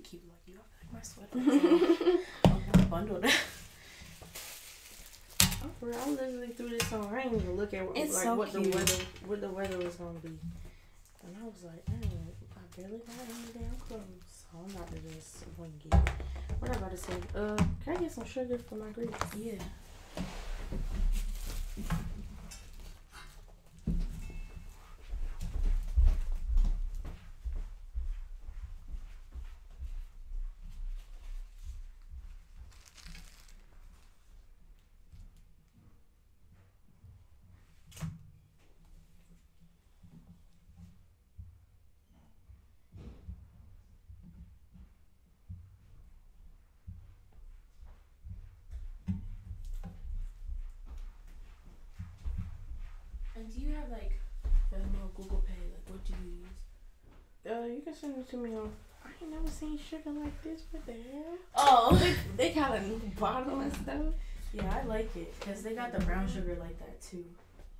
keep like you. I feel like my sweater. I'm bundled. Oh, for real, I literally threw this on. I didn't even look at what the weather was gonna be, and I was like, dang, I barely got any damn clothes, so I'm about to just wing it. What I about to say? Can I get some sugar for my grits? Yeah. And do you have like Venmo, Google Pay? Like, what do you use? You can send it to me on. I ain't never seen sugar like this. What the hell? Oh, They got a new bottle and stuff. yeah, I like it because they got the brown sugar like that too.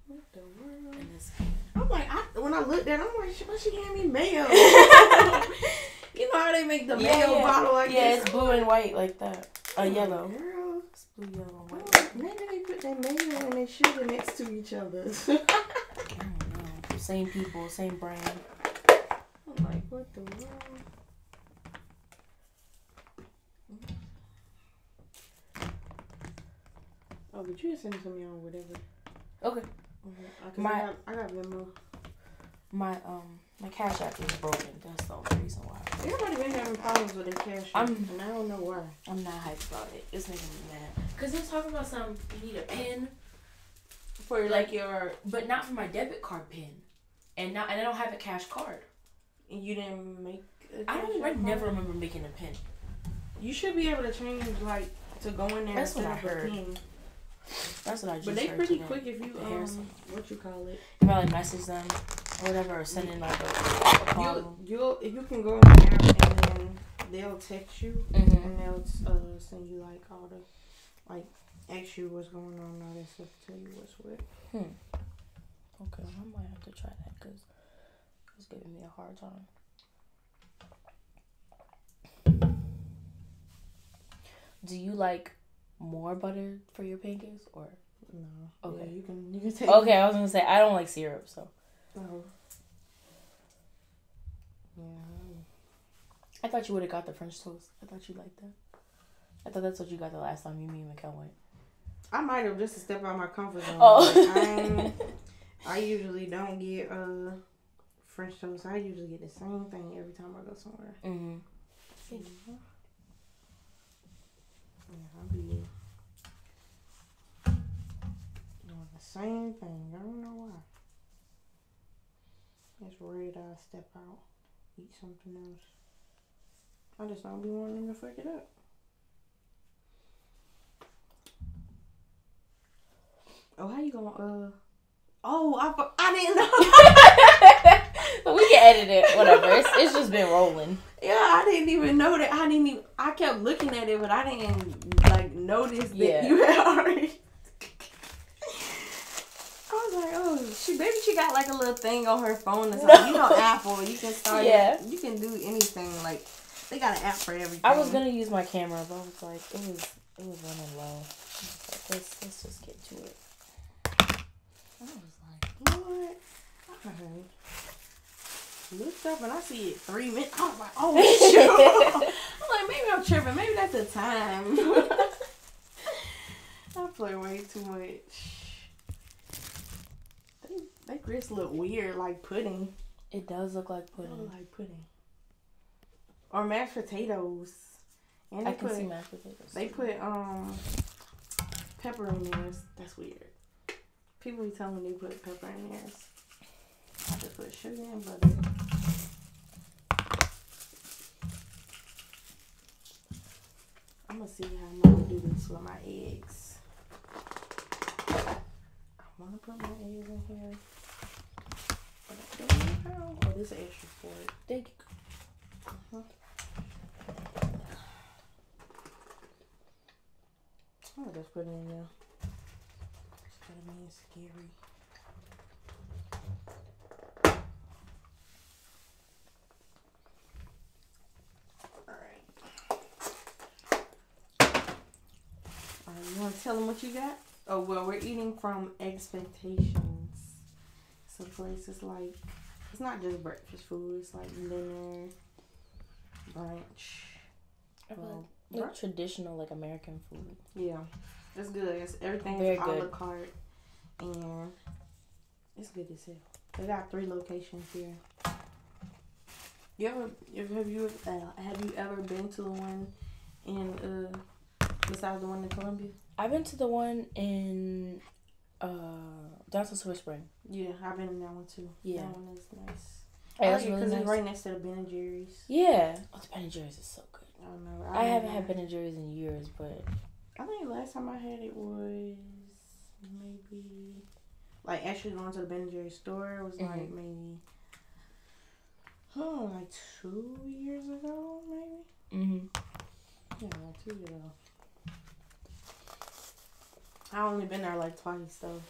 What the world? And this. I'm like, when I looked at it, I'm like, why she hand me mayo? You know how they make the mayo bottle like this? Yeah, it's blue and white like that. Yellow. Girl. It's blue, yellow, and white. Maybe they put that mayo and their sugar next to each other. I don't know. Same people, same brand. I'm like, what the world? Oh, but you can send it to me on whatever. Okay. I got Venmo. My Cash App is broken. That's the only reason why. Everybody been having problems with their Cash App, and I don't know why. I'm not hyped about it. It's making me mad. Cause they're talking about you need a PIN for like your, but not for my debit card PIN, and I don't have a cash card. And you didn't make. I never remember making a PIN. You should be able to change to go in there. That's and what I heard. PIN. That's what I just heard. But they pretty today. quick if you what you call it. If I message them or whatever, or send in a call. If you can go on the app and then they'll text you and they'll send you all the ask you what's going on and all that stuff, tell you what's what. Okay, I might have to try that because it's giving me a hard time. Do you like more butter for your pancakes or no? Okay, yeah, you can take. Okay, I was gonna say I don't like syrup, so. Oh. Yeah. I thought you would have got the French toast. I thought you liked that. I thought that's what you got the last time me and Mikkel went. I might have just to step out of my comfort zone. Oh. I usually don't get French toast. I usually get the same thing every time I go somewhere. Mhm. Yeah, I'll be doing the same thing. I don't know why. It's worried I step out, eat something else. I just don't be wanting them to fuck it up. Oh, how you gonna Oh, I didn't know. But we can edit it, whatever. It's just been rolling. Yeah, I didn't even know that. I kept looking at it, but I didn't notice that you had already. I was like, oh, maybe she got a little thing on her phone or something. No. Apple, you can start. Yeah. You can do anything. They got an app for everything. I was gonna use my camera, but I was like, it was running low. I was like, let's just get to it. I was like, you know what? I looked up and I see it 3 minutes. I was like, oh shoot. I'm like, maybe I'm tripping. Maybe that's the time. I play way too much. They grits look weird, like pudding. It does look like pudding. It look like pudding. Or mashed potatoes. And I can see mashed potatoes. They put pepper in theirs. That's weird. People be telling me they put pepper in theirs. I just put sugar and butter. I'm gonna see how I'm gonna do this with my eggs. I wanna put my eggs in here. But I don't know how. Oh, this is extra for it. There you go. I'll just put it in there. Instead of being scary. Alright. tell them what you got? Oh, well, we're eating from Expectations. So places like, it's not just breakfast food. It's like dinner, brunch. Like traditional, like American food. Yeah. It's good. Everything's very a good. la carte. And it's good as hell. They got 3 locations here. Have you ever been to the one in besides the one in Columbia? I've been to the one in downtown Silver Spring. Yeah, I've been in that one too. Yeah, that one is nice. Yeah, I like it really because nice. It's right next to the Ben and Jerry's. Yeah, the Ben and Jerry's is so good. I don't know. I haven't had Ben and Jerry's in years, but I think last time I had it was maybe like actually going to the Ben and Jerry's store. It was like maybe like 2 years ago, maybe. Yeah, like 2 years ago. I only been there like twice though.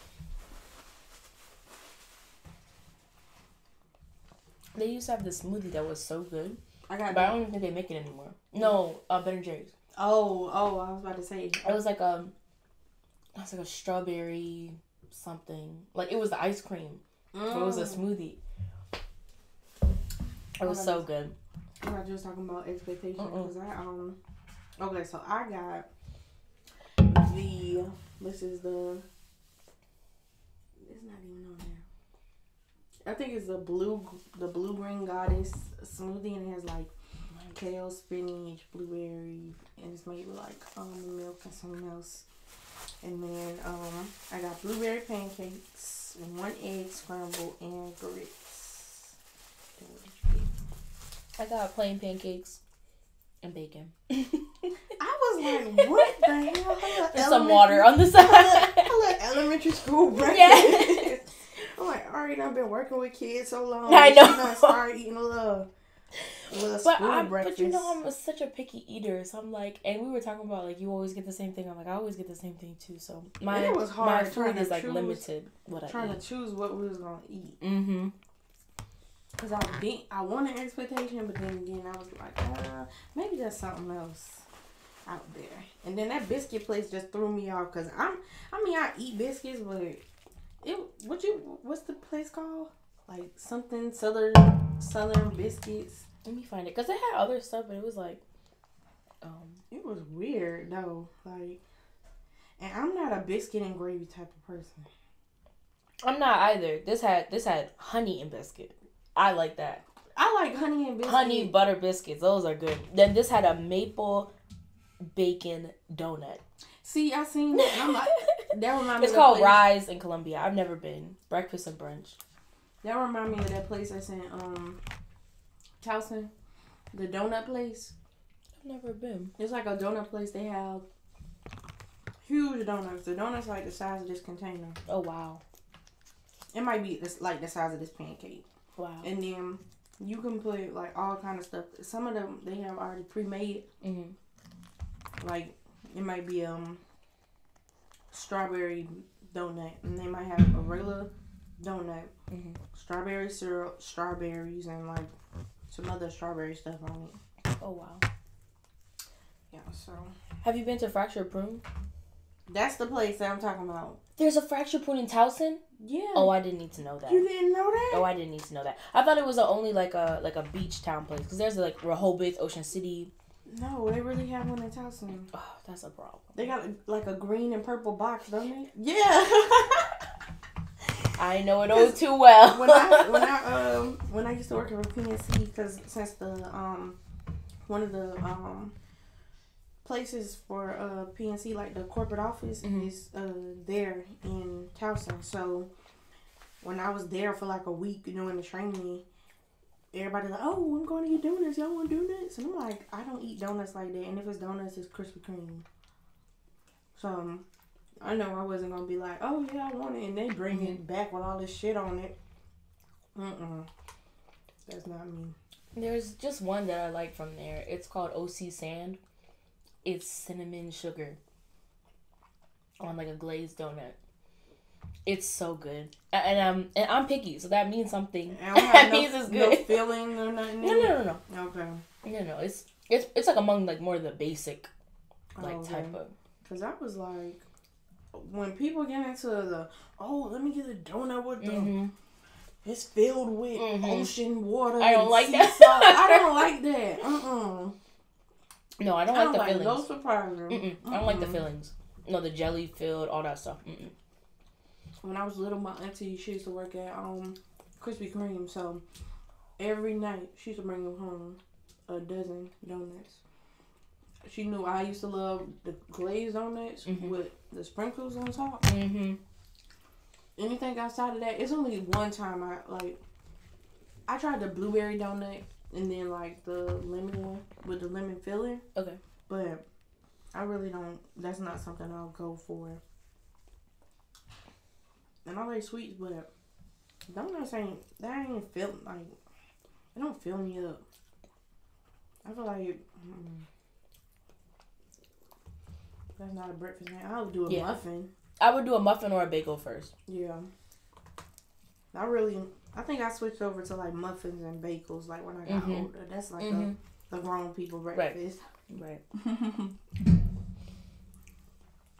They used to have this smoothie that was so good. But I don't even think they make it anymore. No, Ben and Jerry's. Oh, I was about to say. It was like a strawberry something. Like it was the ice cream. But it was a smoothie. It was so good. I was just talking about Expectations because okay, so I got it's not even on there. I think it's the blue green goddess smoothie, and it has like kale, spinach, blueberry, and it's made with like almond milk and something else. And then I got blueberry pancakes and 1 egg scrambled and grits. And what did you get? I got plain pancakes and bacon. I was like, what the hell? And some water on the side. I like elementary school breakfast. Yeah. I'm like, alright, I've been working with kids so long. I know. I started eating a little school breakfast. But you know, I'm such a picky eater, so I'm like, and we were talking about like you always get the same thing. I'm like, I always get the same thing too. So it was hard. My food is like limited. Trying to choose what we was gonna eat. Cause I wanted Expectation, but then again I was like, maybe there's something else out there. And then that biscuit place just threw me off. Cause I eat biscuits, but what's the place called? Like something Southern Biscuits. Let me find it, cause they had other stuff, but it was like, it was weird though. Like, and I'm not a biscuit and gravy type of person. I'm not either. This had honey and biscuit. I like that. I like honey and biscuit. Honey butter biscuits. Those are good. Then this had a maple bacon donut. See, I seen that. I'm like, that reminds me. It's called Rise in Columbia. I've never been. Breakfast and brunch. That remind me of that place that's in Towson, the donut place. I've never been. It's like a donut place. They have huge donuts. The donuts like the size of this container. Oh wow. It might be like the size of this pancake. Wow. And then you can put like all kind of stuff. Some of them they have already pre-made. Like it might be strawberry donut, and they might have a regular donut, strawberry syrup, strawberries, and like some other strawberry stuff on it. Oh wow. Yeah. So. Have you been to Fractured Prune? That's the place that I'm talking about. There's a Fractured Prune in Towson? Yeah. Oh, I didn't need to know that. You didn't know that? Oh, I didn't need to know that. I thought it was only like a beach town place, because there's like Rehoboth, Ocean City. No, they really have one in Towson. Oh, that's a problem. They got like a green and purple box, don't they? Yeah. I know it all too well. when I used to work at PNC, because since the one of the places for PNC, like the corporate office, is there in Towson. So when I was there for like a week doing the training, everybody like, oh, I'm going to eat donuts. Y'all want donuts? And I'm like, I don't eat donuts like that. And if it's donuts, it's Krispy Kreme. So I know I wasn't going to be like, oh yeah, I want it. And they bring it back with all this shit on it. That's not me. There's just one that I like from there. It's called OC Sand. It's cinnamon sugar on like a glazed donut. It's so good, and I'm picky, so that means something. That means it's good. No filling or nothing. No. Okay. No. It's like among like more of the basic, like type of. Cause I was like, when people get into let me get a donut with the it's filled with ocean water. I don't like that. I don't like that. No, I don't like the fillings. No surprises. I don't like the fillings. No, the jelly filled, all that stuff. When I was little, my auntie, she used to work at Krispy Kreme, so every night she used to bring them home a dozen donuts. She knew I used to love the glazed donuts with the sprinkles on top. Anything outside of that, it's only one time I tried the blueberry donut and then like the lemon one with the lemon filling. Okay. But I really don't. That's not something I'll go for. And I like sweets, but donuts ain't feel like it don't fill me up. I feel like that's not a breakfast thing. I would do a muffin. I would do a muffin or a bagel first. Yeah. I think I switched over to like muffins and bagels like when I got older. That's like a grown people breakfast. Right.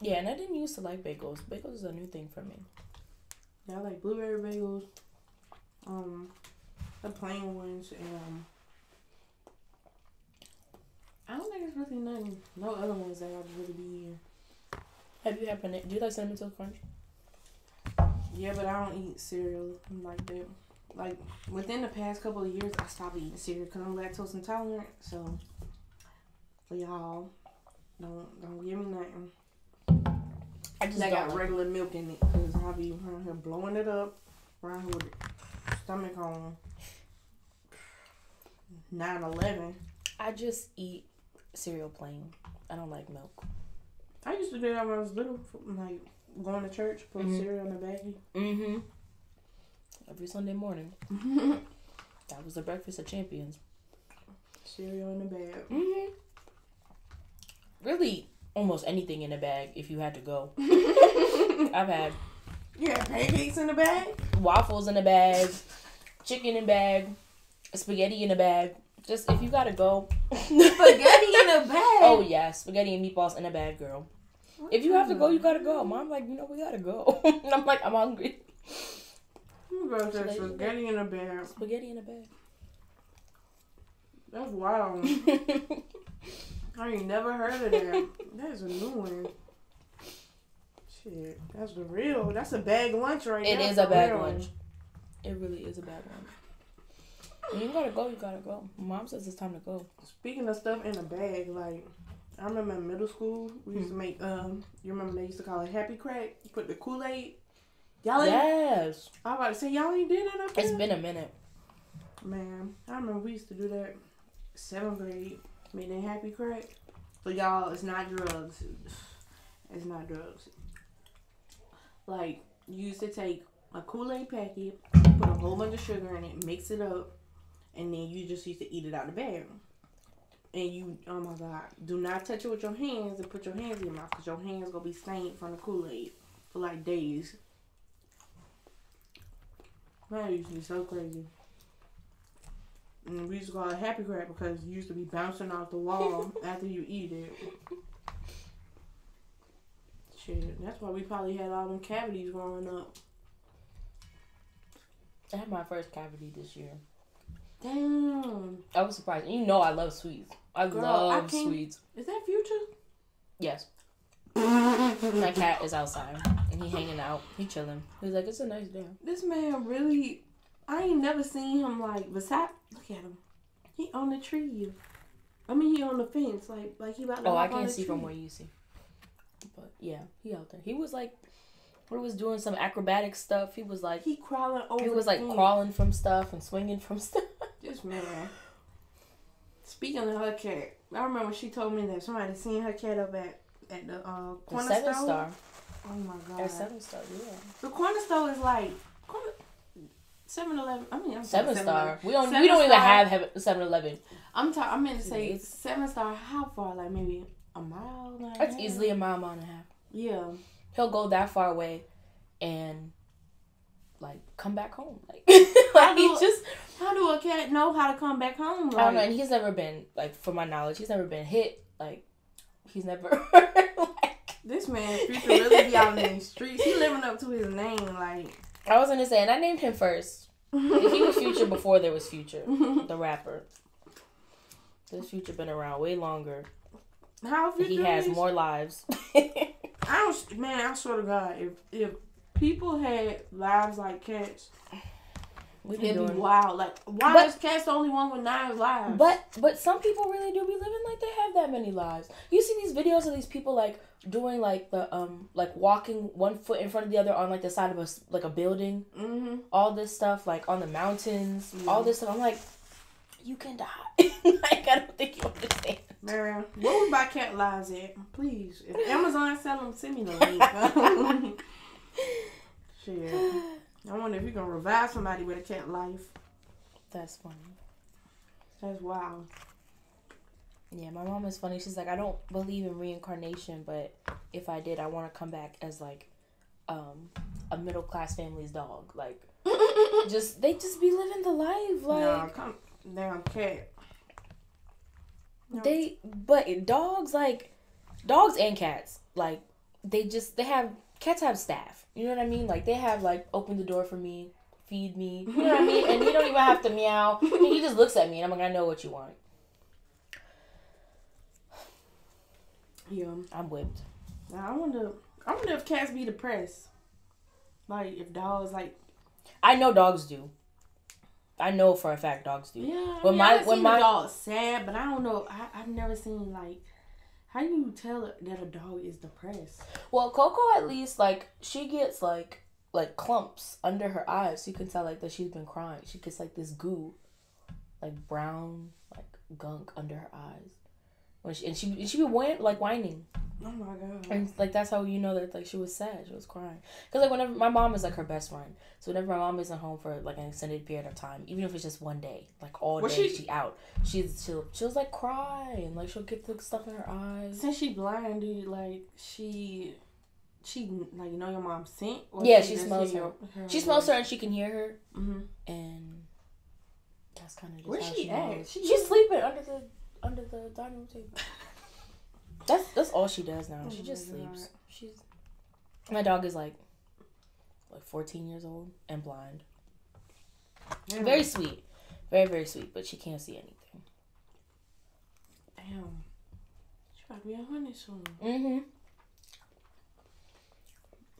Yeah, and I didn't used to like bagels. Bagels is a new thing for me. Yeah, I like blueberry bagels. The plain ones and I don't think it's really nothing. No other ones that I'd really be eating. Have you had do you like Cinnamon Toast Crunch? Yeah, but I don't eat cereal like that. Like within the past couple of years, I stopped eating cereal because I'm lactose intolerant. So for y'all, don't give me nothing. I just got regular milk in it because I'll be around here blowing it up, around here with the stomach on 9/11. I just eat cereal plain. I don't like milk. I used to do that when I was little, like going to church, put cereal in the baggie. Every Sunday morning. That was the breakfast of champions. Cereal in the bag. Really, almost anything in a bag if you had to go. I've had pancakes in the bag, waffles in a bag, chicken in a bag, spaghetti in a bag. Just if you gotta go. Spaghetti in a bag? Oh yeah, spaghetti and meatballs in a bag, girl. If you have to go, you gotta go. Mom like, we gotta go. And I'm like, I'm hungry. I'm gonna say spaghetti in a bag. Spaghetti in a bag. That's wild. I ain't never heard of that. That's a new one. Shit, that's a bag lunch right there. It is a bag lunch. It really is a bag lunch. When you gotta go, you gotta go. Mom says it's time to go. Speaking of stuff in a bag, like, I remember in middle school, we used to make, you remember they used to call it Happy Crack? You put the Kool-Aid. Yes. I was about to say, y'all ain't did that up there? It's been a minute. Man, I remember we used to do that 7th grade. Made that Happy Crack. So y'all, it's not drugs. It's not drugs. Like, you used to take a Kool-Aid packet, put a whole bunch of sugar in it, mix it up, and then you just used to eat it out the bag. And you, oh my God, do not touch it with your hands and put your hands in your mouth because your hands going to be stained from the Kool-Aid for like days. That used to be so crazy. And we used to call it Happy Crack because you used to be bouncing off the wall after you eat it. Shit, that's why we probably had all them cavities growing up. I had my first cavity this year. Damn. I was surprised. You know I love sweets. I love sweets. Is that Future? Yes. My cat is outside and he hanging out. He chilling. He's like, it's a nice day. This man really, I ain't never seen him like beside. Look at him. He on the tree. I mean, he on the fence. Like he about to. Oh, I can't see from where you see. But yeah, he out there. He was like, he was doing some acrobatic stuff. He was like, he crawling over. He was like crawling from stuff and swinging from stuff. This man. Speaking of her cat, I remember she told me that somebody seen her cat up at the corner store. 7-Star. Oh my God. At 7-Star, yeah. The corner store is like 7-Eleven. I mean, I'm 7-Star. We don't even have 7-Eleven. I meant to say 7-Star. How far? Like maybe a mile. That's easily a mile and a half. Yeah. He'll go that far away, and like come back home. Like, how do a cat know how to come back home? Like, I don't know. And he's never been, like, from my knowledge, he's never been hit. Like, he's never like This man Future really be out in the streets. He living up to his name, like. I was gonna say, and I named him first. He was Future before there was Future, the rapper. This Future been around way longer. How Future he has more lives. I swear to God, if people had lives like cats, it'd be wild. Like, why is cats the only one with 9 lives? But some people really do be living like they have that many lives. You see these videos of these people like doing like the like walking one foot in front of the other on like the side of a building. Mm-hmm. All this stuff like on the mountains. Mm-hmm. All this stuff. I'm like, you can die. Like, I don't think you understand. Man, where would buy cat lives at? Please, if Amazon sell them, send me the link. Shit. I wonder if you're gonna revive somebody with a cat life. That's funny. That's wild. Yeah, my mom is funny. She's like, I don't believe in reincarnation, but if I did, I want to come back as like a middle class family's dog. Like, they just be living the life. Like, no, come damn cat. No. But dogs and cats, like cats have staff. You know what I mean? Like, they have like open the door for me, feed me. You know what I mean? And you don't even have to meow. He just looks at me and I'm like, I know what you want. Yeah, I'm whipped. Now, I wonder if cats be depressed. Like, if dogs like. I know dogs do. I know for a fact dogs do. Yeah, I've seen a dog sad, but I don't know. I've never seen like. How do you tell that a dog is depressed? Well, Coco at least like she gets like clumps under her eyes. You can tell like that she's been crying. She gets like this goo, like brown like gunk under her eyes. When she be whining. Oh my God. And like that's how you know that like she was sad. She was crying. Cause like whenever my mom is like her best friend, so whenever my mom isn't home for like an extended period of time, even if it's just one day, like all day she out, she'll like cry and like she'll get like stuff in her eyes. Since she blind, dude, like she like you know your mom scent. Or yeah, she smells her. She smells her and she can hear her. Mm-hmm. And that's kind of just where's how she at? She's sleeping under the dining room table. That's all she does now. She just sleeps. My dog is like 14 years old and blind. Yeah. Very sweet. Very, very sweet, but she can't see anything. Damn. She about to be 100 soon. Mm-hmm.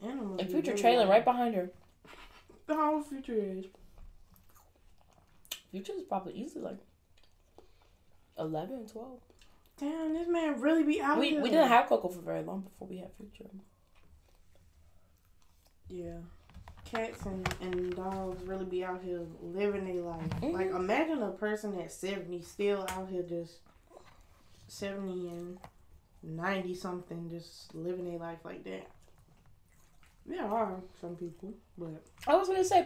Animals and Future trailing right behind her. How old Future is? Future is probably easily like 11, 12. Damn, this man really be out here. We didn't have Coco for very long before we had Future. Yeah. Cats and dogs really be out here living their life. Mm-hmm. Like, imagine a person at 70 still out here just 70 and 90 something just living their life like that. There are some people, but... I was going to say,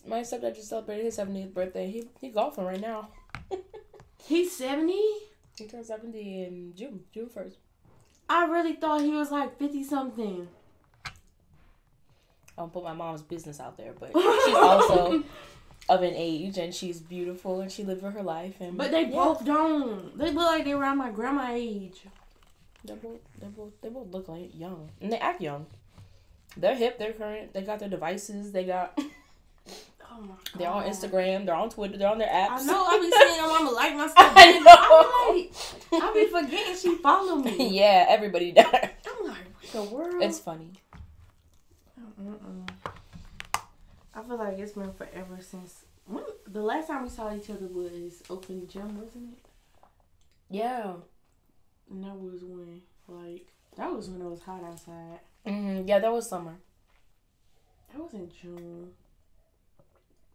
my stepdad just celebrated his 70th birthday. He golfing right now. He's 70? He turned 70 in June 1st. I really thought he was like 50-something. I don't put my mom's business out there, but she's also of an age, and she's beautiful, and she lived her life. But they both don't. They look like they're around my grandma age. They both look like young, and they act young. They're hip. They're current. They got their devices. They got. Oh my God. They're on Instagram. They're on Twitter. They're on their apps. I know. I be seeing your mama like my stuff. I be forgetting she follow me. Yeah, everybody does. I'm like, what the world? It's funny. I feel like it's been forever since the last time we saw each other was open gym, wasn't it? Yeah. And that was when it was hot outside. Mm-hmm. Yeah, that was summer. That was in June.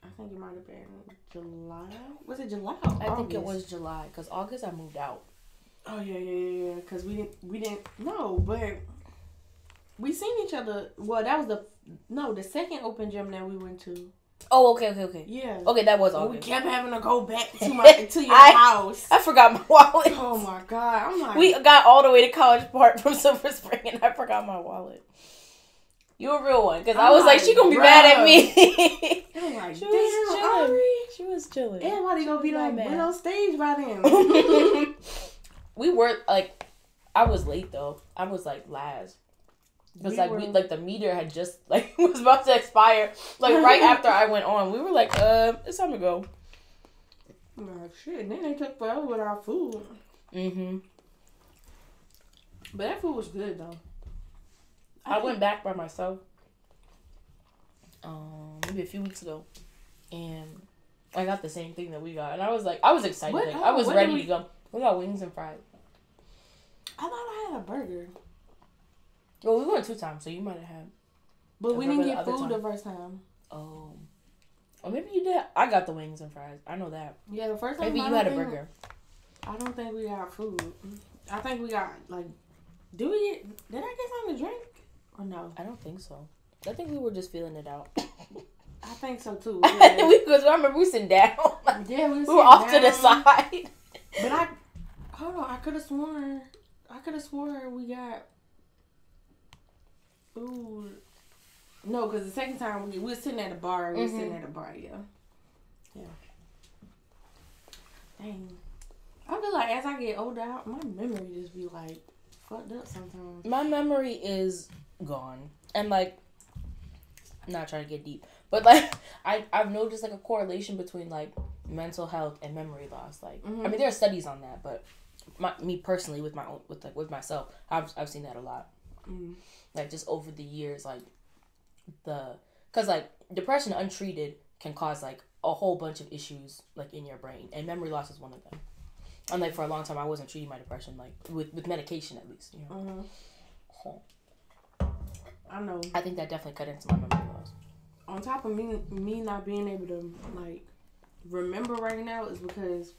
I think it might have been July. Was it July or August? I think it was July, because August I moved out. Oh, yeah. Because we didn't know, but we seen each other. Well, that was the second open gym that we went to. Oh, okay. Yeah. Okay, that was August. We kept having to go back to your house. I forgot my wallet. Oh, my God. I'm like... We got all the way to College Park from Silver Spring, and I forgot my wallet. You a real one, because I was like, she gonna be mad at me. I'm like, she was chilling. She was chilling. Everybody gonna be like, we're on stage by then. We were, like, I was late, though. I was, like, last. Because like the meter had just like was about to expire. Like right after I went on, we were like, it's time to go. Like shit. And then they took forever with our food. Mm-hmm. But that food was good though. I went back by myself. Maybe a few weeks ago, and I got the same thing that we got, and I was excited. Like, I was ready to go. We got wings and fries. I thought I had a burger. Well, we went 2 times, so you might have had. But we didn't get food the first time. Oh. Or maybe you did. I got the wings and fries. I know that. Yeah, the first time. Maybe you had a burger. I don't think we got food. I think we got, like... Did I get something to drink? Or no? I don't think so. I think we were just feeling it out. I think so, too. Yeah. Because I remember we sitting down. Yeah, we were off down. To the side. But hold on. I could have sworn we got... Ooh. No, because the second time we were sitting at a bar. We were sitting at a bar, yeah. Yeah. Dang. I feel like as I get older, my memory just be like fucked up sometimes. My memory is gone. And like, I'm not trying to get deep, but like, I've noticed like a correlation between like mental health and memory loss. Like, I mean, there are studies on that, but me personally with myself, I've seen that a lot. Mm. Like just over the years, like because like depression untreated can cause like a whole bunch of issues like in your brain, and memory loss is one of them. And like for a long time, I wasn't treating my depression like with medication at least. You know. I know. I think that definitely cut into my memory loss. On top of me not being able to like remember right now is because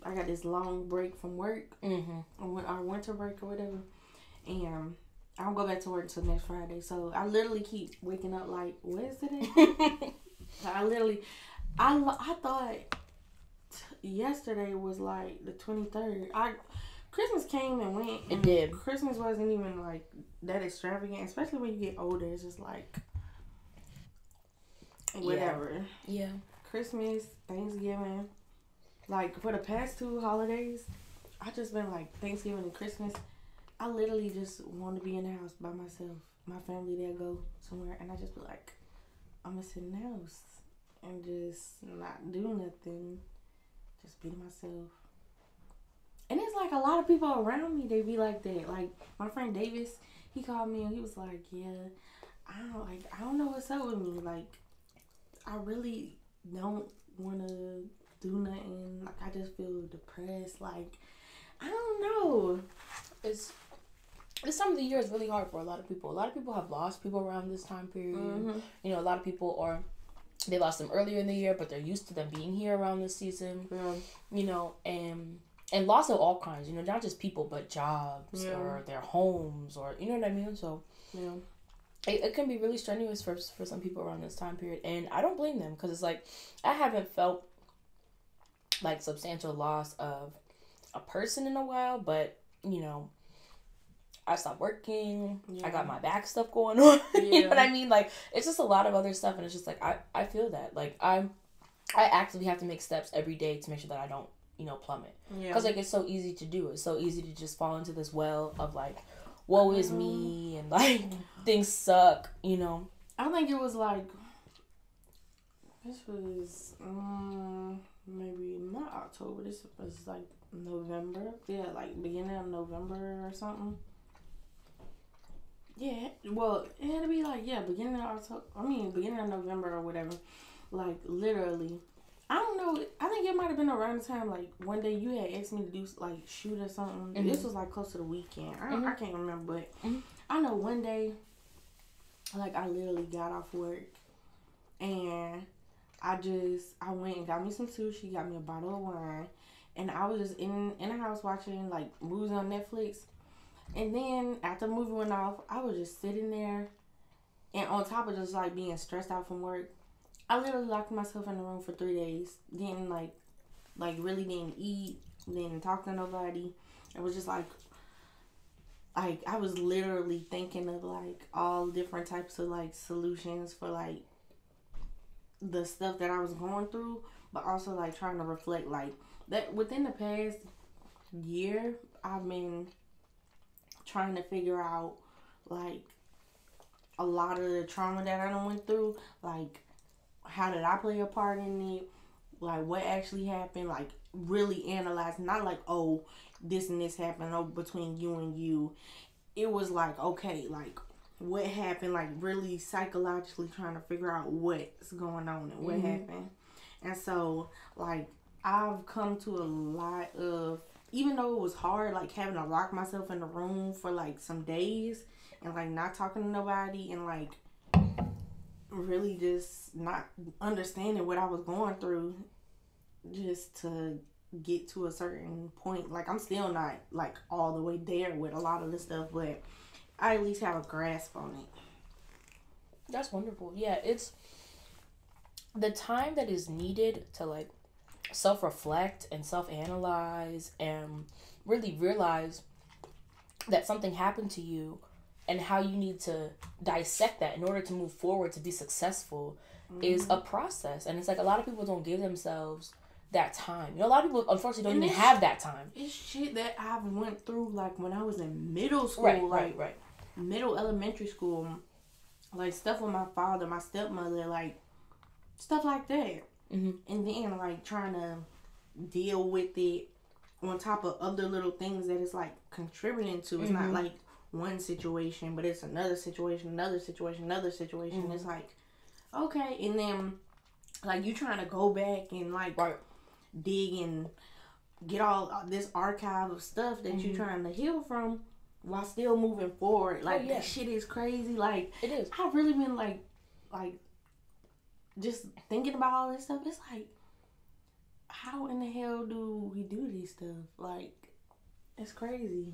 I got this long break from work. Our winter break or whatever, and I don't go back to work until next Friday. So I literally keep waking up like, what is today? I thought yesterday was like the 23rd. Christmas came and went. It did. Christmas wasn't even like that extravagant, especially when you get older. It's just like whatever. Yeah. Christmas, Thanksgiving, like for the past 2 holidays, I just been like Thanksgiving and Christmas. I literally just want to be in the house by myself. My family, they'll go somewhere, and I just be like, I'm gonna sit in the house and just not do nothing, just be to myself. And it's like a lot of people around me, they be like that. Like my friend Davis, he called me and he was like, yeah, I don't know what's up with me. Like I really don't want to do nothing. Like I just feel depressed. Like I don't know. This time of the year is really hard for a lot of people. A lot of people have lost people around this time period. You know, a lot of people they lost them earlier in the year, but they're used to them being here around this season. You know, and loss of all kinds. You know, not just people, but jobs or their homes, or you know what I mean. So it can be really strenuous for some people around this time period, and I don't blame them because it's like I haven't felt like substantial loss of a person in a while, but you know. I stopped working. I got my back stuff going on. You know what I mean? Like, it's just a lot of other stuff. And it's just like, I feel that. Like, I actively have to make steps every day to make sure that I don't, you know, plummet. Because, like, it's so easy to do. It's so easy to just fall into this well of, like, woe is me. And, like, things suck, you know. I think it was, like, this was maybe not October. This was, like, November. Yeah, like, beginning of November or something. Yeah, well, it had to be like, beginning of October. Beginning of November or whatever. Like, literally. I don't know. I think it might have been around the time, like, one day you had asked me to do, like, shoot or something. This was, like, close to the weekend. I can't remember, but I know one day, like, I literally got off work, and I went and got me some sushi, got me a bottle of wine, and I was just in the house watching, like, movies on Netflix. And then, after the movie went off, I was just sitting there. And on top of just, like, being stressed out from work, I literally locked myself in the room for 3 days. Didn't, like really didn't eat. Didn't talk to nobody. It was just, like, I was literally thinking of, like, all different types of, like, solutions for, like, the stuff that I was going through. But also, like, trying to reflect, like, that within the past year, I've been trying to figure out, like, a lot of the trauma that I done went through, like, how did I play a part in it? Like, what actually happened? Like, really analyze, not like, oh, this and this happened between you and you. It was like, okay, like, what happened? Like, really psychologically trying to figure out what's going on and what happened. And so, like, I've come to a lot of, even though it was hard, like, having to lock myself in the room for, like, some days and, like, not talking to nobody and, like, really just not understanding what I was going through just to get to a certain point. Like, I'm still not, like, all the way there with a lot of the stuff, but I at least have a grasp on it. That's wonderful. Yeah, it's the time that is needed to, like, self-reflect and self-analyze and really realize that something happened to you and how you need to dissect that in order to move forward to be successful is a process. And it's like a lot of people don't give themselves that time. You know, a lot of people unfortunately don't even have that time. It's shit that I've went through, like, when I was in middle school, right. Middle elementary school, like, stuff with my father, my stepmother, like, stuff like that. And then, like, trying to deal with it on top of other little things that it's, like, contributing to. It's not, like, one situation, but it's another situation, another situation, another situation. It's like, okay. And then, like, you trying to go back and, like, dig and get all this archive of stuff that you're trying to heal from while still moving forward. Like, that shit is crazy. Like, it is. I've really been, like, just thinking about all this stuff. It's like, how in the hell do we do this stuff? Like, it's crazy.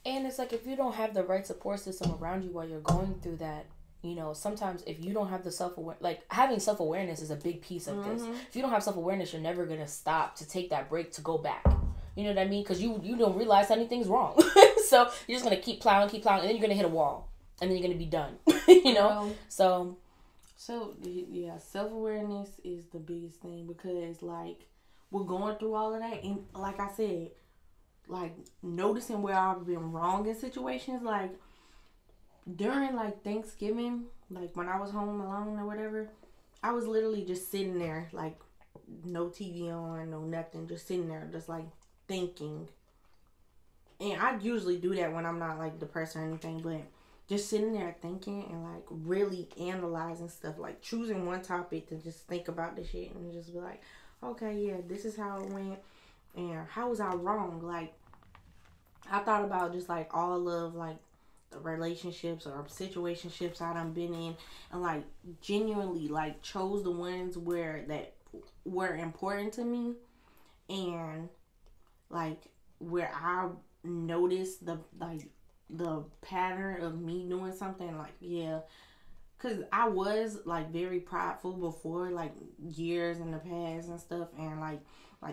And it's like, if you don't have the right support system around you while you're going through that, you know, sometimes if you don't have the like, having self-awareness is a big piece of this. If you don't have self-awareness, you're never going to stop to take that break to go back. You know what I mean? Because you don't realize anything's wrong. So you're just going to keep plowing, and then you're going to hit a wall. And then you're going to be done. You know? So, yeah, self-awareness is the biggest thing because, like, we're going through all of that. And like I said, like, noticing where I've been wrong in situations, like, during, like, Thanksgiving, like, when I was home alone or whatever, I was literally just sitting there, like, no TV on, no nothing, just sitting there, just, like, thinking. And I usually do that when I'm not, like, depressed or anything, but just sitting there thinking and, like, really analyzing stuff, like, choosing one topic to just think about the shit and just be like, okay, yeah, this is how it went, and how was I wrong? Like, I thought about just, like, all of, like, the relationships or situationships I done been in, and, like, genuinely, like, chose the ones that were important to me, and, like, where I noticed the pattern of me doing something, like, yeah, because I was, like, very prideful before, like, years in the past and stuff, and, like,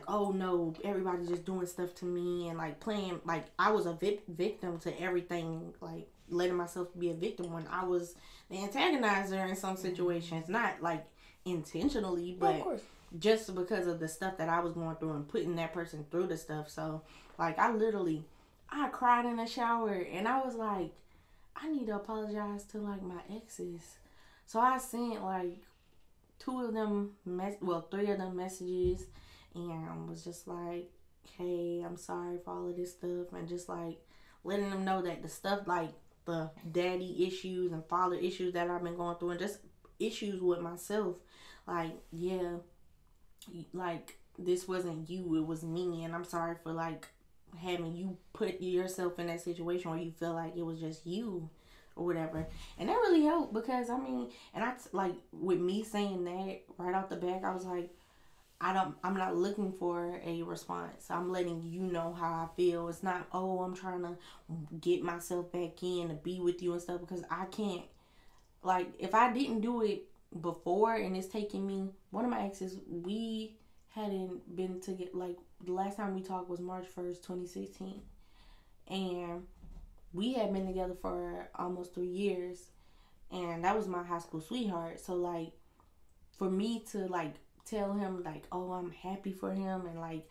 oh no, everybody's just doing stuff to me, and, like, playing, like, I was a victim to everything, like, letting myself be a victim when I was the antagonizer in some situations, not, like, intentionally, but just because of the stuff that I was going through and putting that person through the stuff. So, like, I cried in the shower, and I was like, I need to apologize to, like, my exes. So I sent, like, 3 of them messages, and was just like, hey, I'm sorry for all of this stuff, and just, like, letting them know that the stuff, like, the daddy issues and father issues that I've been going through, and just issues with myself, like, yeah, like, this wasn't you, it was me, and I'm sorry for, like, having you put yourself in that situation where you feel like it was just you or whatever. And that really helped because, I mean, and like, with me saying that right off the back, I was like, I'm not looking for a response. I'm letting you know how I feel. It's not, oh, I'm trying to get myself back in to be with you and stuff, because I can't, like, if I didn't do it before and it's taking me, one of my exes, we hadn't been together, like, the last time we talked was March 1st, 2016. And we had been together for almost 3 years. And that was my high school sweetheart. So, like, for me to, like, tell him, like, oh, I'm happy for him, and, like,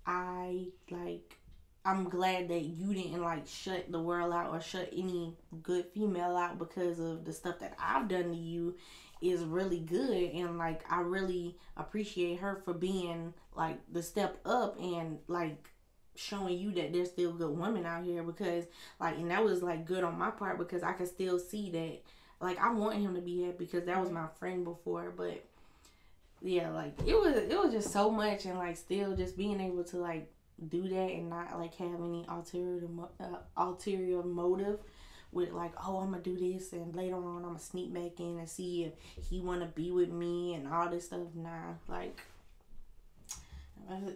I, like, I'm glad that you didn't like shut the world out or shut any good female out because of the stuff that I've done to you is really good. And like I really appreciate her for being like the step up and like showing you that there's still good women out here, because like, and that was like good on my part because I could still see that like I want him to be happy because that was my friend before. But yeah, like it was just so much, and like still just being able to like do that and not like have any ulterior motive with like, oh, I'm gonna do this and later on I'm gonna sneak back in and see if he wanna be with me and all this stuff. Nah, like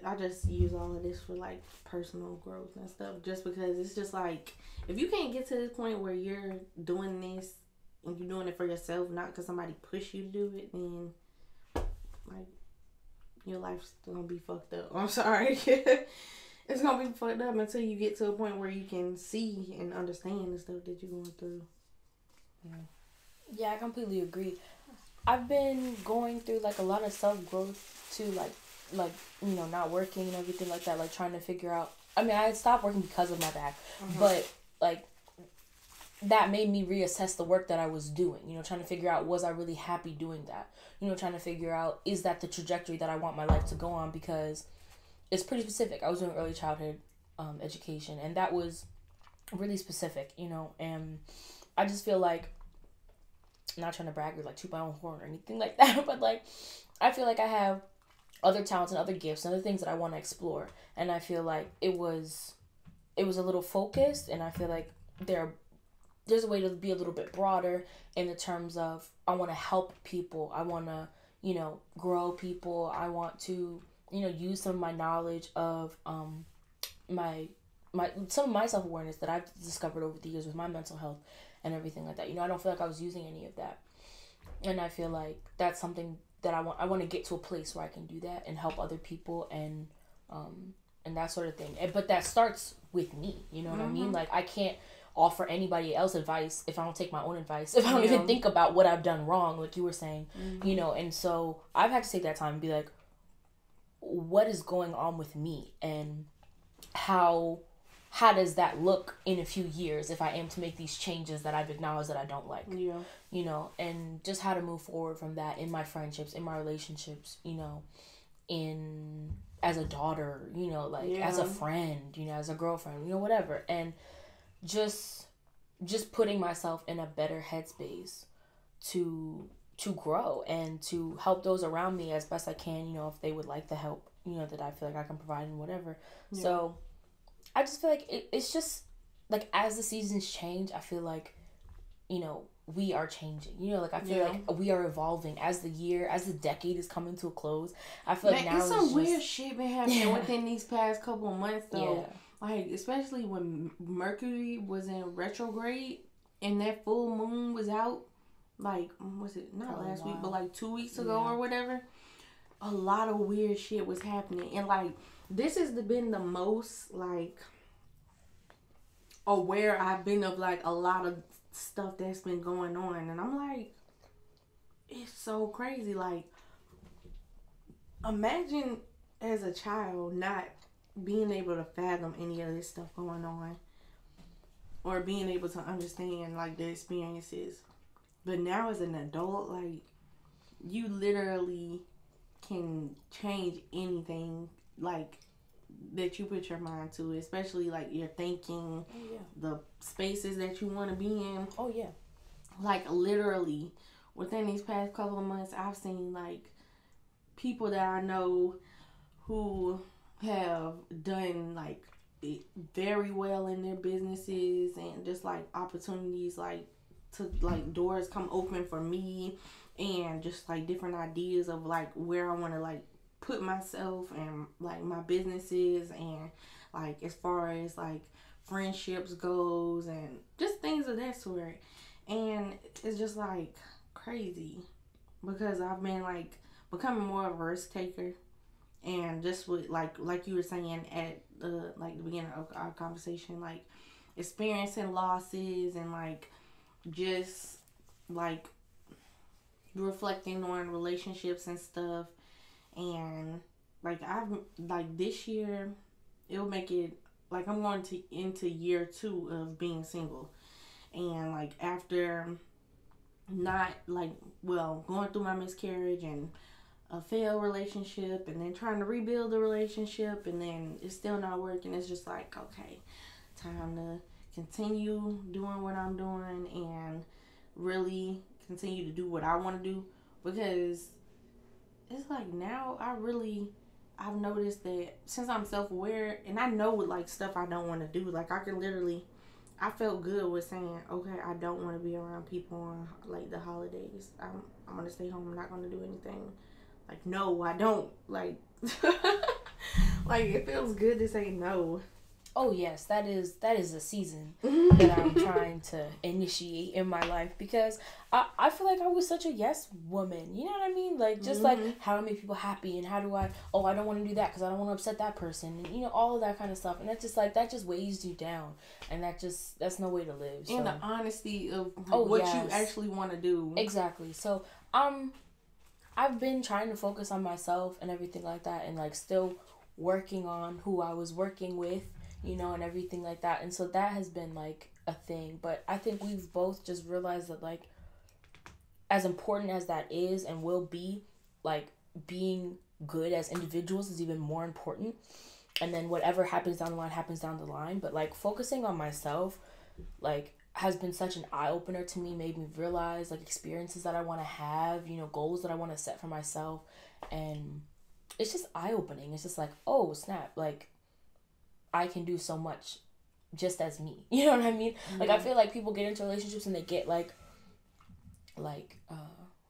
I just use all of this for like personal growth and stuff, just because it's just like if you can't get to this point where you're doing this and you're doing it for yourself, not because somebody pushed you to do it, then like your life's gonna be fucked up. I'm sorry. It's gonna be fucked up until you get to a point where you can see and understand the stuff that you're going through. Yeah, I completely agree. I've been going through like a lot of self-growth too, like you know, not working and everything like that, like trying to figure out, I mean, I had stopped working because of my back, but like that made me reassess the work that I was doing, you know, trying to figure out, was I really happy doing that, you know, trying to figure out, is that the trajectory that I want my life to go on, because it's pretty specific. I was doing early childhood education, and that was really specific, you know, and I just feel like, not trying to brag or like toot my own horn or anything like that, but like I feel like I have other talents and other gifts and other things that I want to explore, and I feel like it was a little focused, and I feel like there's a way to be a little bit broader in the terms of I want to help people, I want to, you know, grow people, I want to, you know, use some of my knowledge of my some of my self-awareness that I've discovered over the years with my mental health and everything like that. You know, I don't feel like I was using any of that, and I feel like that's something that I want to get to a place where I can do that and help other people and that sort of thing. But that starts with me, you know what I mean? Like I can't offer anybody else advice if I don't take my own advice, if I don't even think about what I've done wrong, like you were saying, you know. And so I've had to take that time and be like, what is going on with me, and how does that look in a few years if I am to make these changes that I've acknowledged that I don't like, you know, and just how to move forward from that in my friendships, in my relationships, you know, in as a daughter, you know, like as a friend, you know, as a girlfriend, you know, whatever. And just putting myself in a better headspace to grow and to help those around me as best I can, you know, if they would like the help, you know, that I feel like I can provide and whatever. So I just feel like it's just like as the seasons change, I feel like, you know, we are changing, you know, like I feel like we are evolving as the decade is coming to a close. I feel like now it's some weird shit been happening within these past couple of months though. Like, especially when Mercury was in retrograde and that full moon was out, like, was it not last week, but like 2 weeks ago or whatever, a lot of weird shit was happening. And like, this has been the most like aware I've been of like a lot of stuff that's been going on. And I'm like, it's so crazy. Like, imagine as a child not being able to fathom any of this stuff going on, or being able to understand like the experiences. But now as an adult, like, you literally can change anything like that you put your mind to, especially like your thinking, the spaces that you want to be in. Like literally within these past couple of months, I've seen like people that I know who have done like very well in their businesses, and just like opportunities like to like doors come open for me, and just like different ideas of like where I want to like put myself and like my businesses, and like as far as like friendships goes and just things of that sort. And it's just like crazy because I've been like becoming more of a risk taker. And just with like you were saying at the beginning of our conversation, like experiencing losses and like just like reflecting on relationships and stuff. And like I've like this year, it'll make it like I'm going to into year 2 of being single, and like after not like going through my miscarriage and a failed relationship, and then trying to rebuild the relationship, and then it's still not working. It's just like, okay, time to continue doing what I'm doing and really continue to do what I want to do, because it's like now I've noticed that since I'm self-aware and I know what like stuff I don't want to do, like I felt good with saying, okay, I don't want to be around people on like the holidays. I'm gonna stay home. I'm not gonna do anything. Like, no, I don't. Like, like it feels good to say no. Oh yes, that is a season that I'm trying to initiate in my life, because I feel like I was such a yes woman. You know what I mean? Like, just like how to make people happy, and how do I don't want to do that because I don't want to upset that person, and all of that kind of stuff. And that's just like, that just weighs you down, and that's no way to live. So. And the honesty of what you actually want to do. Exactly. So I've been trying to focus on myself and everything like that, and like still working on who I was working with. And everything like that. And so that has been, like, a thing. But I think we've both just realized that, like, as important as that is and will be, like, being good as individuals is even more important. And then whatever happens down the line, happens down the line. But, like, focusing on myself, like, has been such an eye-opener to me, made me realize, like, experiences that I want to have, goals that I want to set for myself. And it's just eye-opening. It's just like, oh, snap, like, I can do so much just as me. You know what I mean? Yeah. Like, I feel like people get into relationships and they get like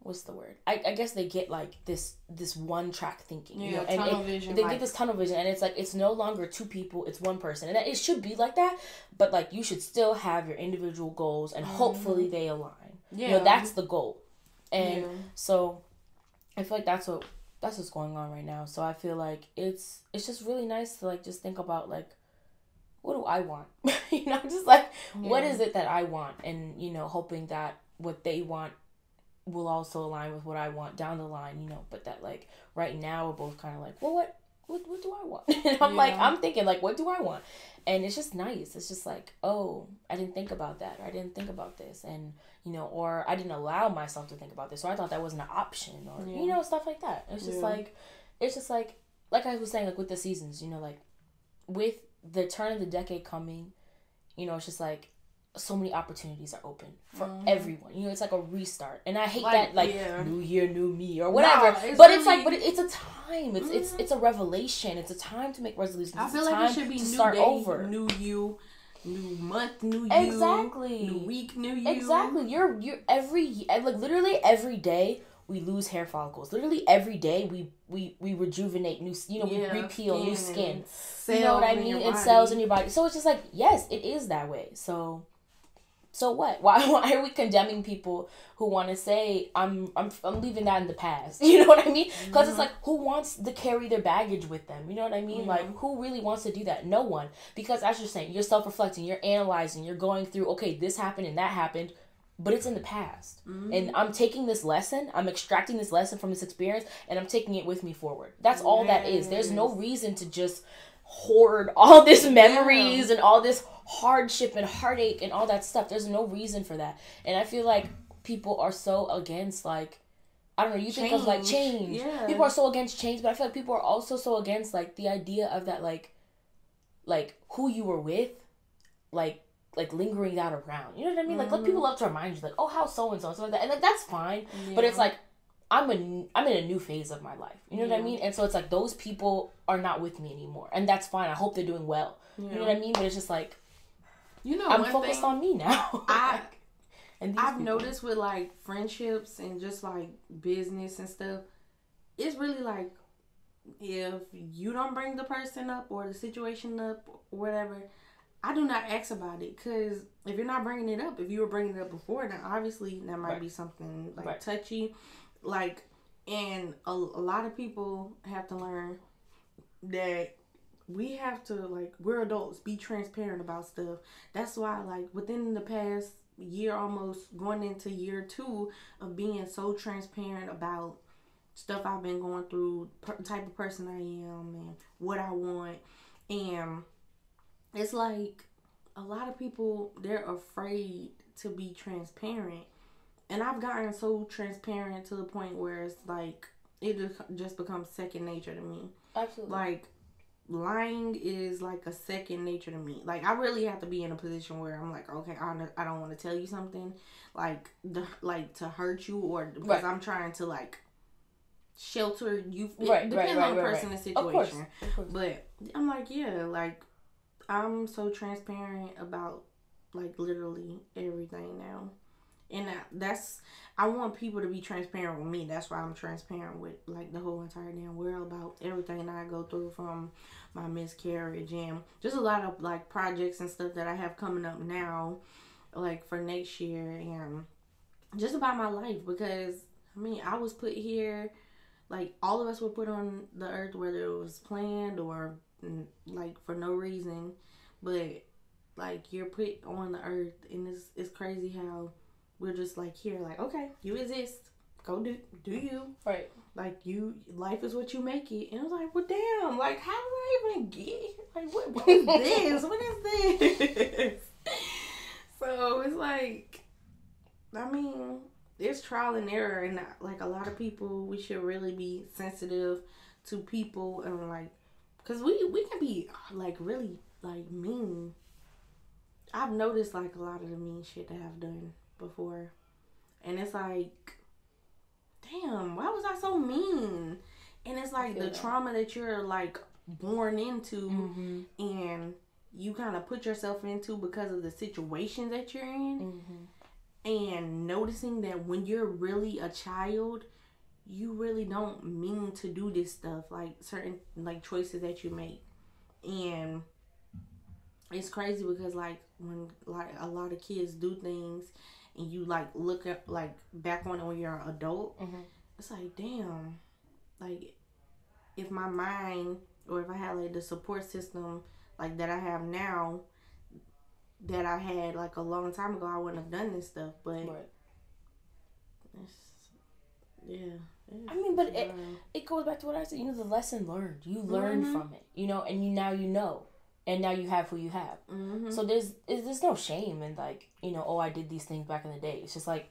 what's the word? I guess they get like this one track thinking. Yeah, and tunnel vision. They get this tunnel vision, and it's like, it's no longer two people, it's one person. And it should be like that, but like, you should still have your individual goals, and hopefully they align. Yeah. That's the goal. And so I feel like that's what's going on right now. So I feel like it's just really nice to like just think about like, what do I want? Just like, what is it that I want? And, hoping that what they want will also align with what I want down the line, but that like right now we're both kind of like, well, what do I want? And I'm thinking like, what do I want? And it's just nice. It's just like, oh, I didn't think about that. Or I didn't think about this. And, or I didn't allow myself to think about this. Or I thought that wasn't an option, or, stuff like that. It's just like I was saying, like with the seasons, like with the turn of the decade coming, it's just like so many opportunities are open for everyone. It's like a restart. And I hate that, like, new year, new me, or whatever. No, it's a time. It's a revelation. It's a time to make resolutions. I feel like it should be new day, over. New you, new month, new you. Exactly. New week, new you. Exactly. You're literally every day we lose hair follicles. Literally every day we rejuvenate new, we repeel new skin. You know what I mean? And cells in your body. So it's just like, yes, it is that way. So what? Why are we condemning people who want to say, I'm leaving that in the past? You know what I mean? Because it's like, who wants to carry their baggage with them? You know what I mean? Like, who really wants to do that? No one. Because as you're saying, you're self-reflecting, you're analyzing, you're going through, okay, this happened and that happened, but it's in the past. And I'm taking this lesson, I'm extracting this lesson from this experience, and I'm taking it with me forward. That's all that is. There's no reason to just hoard all these memories and all this hardship and heartache and all that stuff. There's no reason for that. And I feel like people are so against, like, I don't know, you think of like change. Yeah. People are so against change, but I feel like people are also so against like the idea of that, like who you were with, like lingering that around. You know what I mean? Like people love to remind you, like, oh, how so and so, like that, and like that's fine. But it's like, I'm in a new phase of my life. You know what I mean? And so it's like, those people are not with me anymore, and that's fine. I hope they're doing well. You know what I mean? But it's just like, I'm focused on me now. I've noticed with like friendships and just like business and stuff, it's really like, if you don't bring the person up or the situation up or whatever, I do not ask about it, because if you're not bringing it up, if you were bringing it up before, then obviously that might be something like touchy, like, and a lot of people have to learn that we have to, like, we're adults, be transparent about stuff. That's why, like, within the past year, almost going into year 2 of being so transparent about stuff I've been going through, type of person I am, and what I want, and it's like a lot of people, they're afraid to be transparent. And I've gotten so transparent to the point where it's like, it just becomes second nature to me. Absolutely. Like, lying is like a second nature to me. Like, I really have to be in a position where I'm like, okay, I don't want to tell you something, like to hurt you, or because I'm trying to like shelter you. It depends on the person and situation. Of course. But I'm like, yeah, like I'm so transparent about like literally everything now. And I want people to be transparent with me. That's why I'm transparent with like the whole entire damn world about everything that I go through, from my miscarriage and just a lot of like projects and stuff that I have coming up now, like for next year, and just about my life. Because I mean, I was put here, like all of us were put on the earth, whether it was planned or like for no reason, but like you're put on the earth, and it's crazy how we're just like here, like, okay, you exist, go do you, right? Like life is what you make it. And I was like, well, damn, like how do I even get here? Like what is this? What is this? So it's like, I mean, it's trial and error, and like a lot of people, we should really be sensitive to people, and like, cause we can be like really like mean. I've noticed like a lot of the mean shit that I've done before, and it's like, damn, why was I so mean? And it's like the trauma that you're like born into, and you kind of put yourself into because of the situations that you're in, and noticing that when you're really a child, you really don't mean to do this stuff, like certain like choices that you make. And it's crazy because like when like a lot of kids do things, and you like look at like back on it when you're an adult, it's like, damn, like if my mind, or if I had like the support system like that I have now, that I had like a long time ago, I wouldn't have done this stuff. But I mean, but it goes back to what I said. You know, the lesson learned. You learned from it. You know, and now you know. And now you have who you have. So there's no shame in like, you know, oh, I did these things back in the day. It's just like,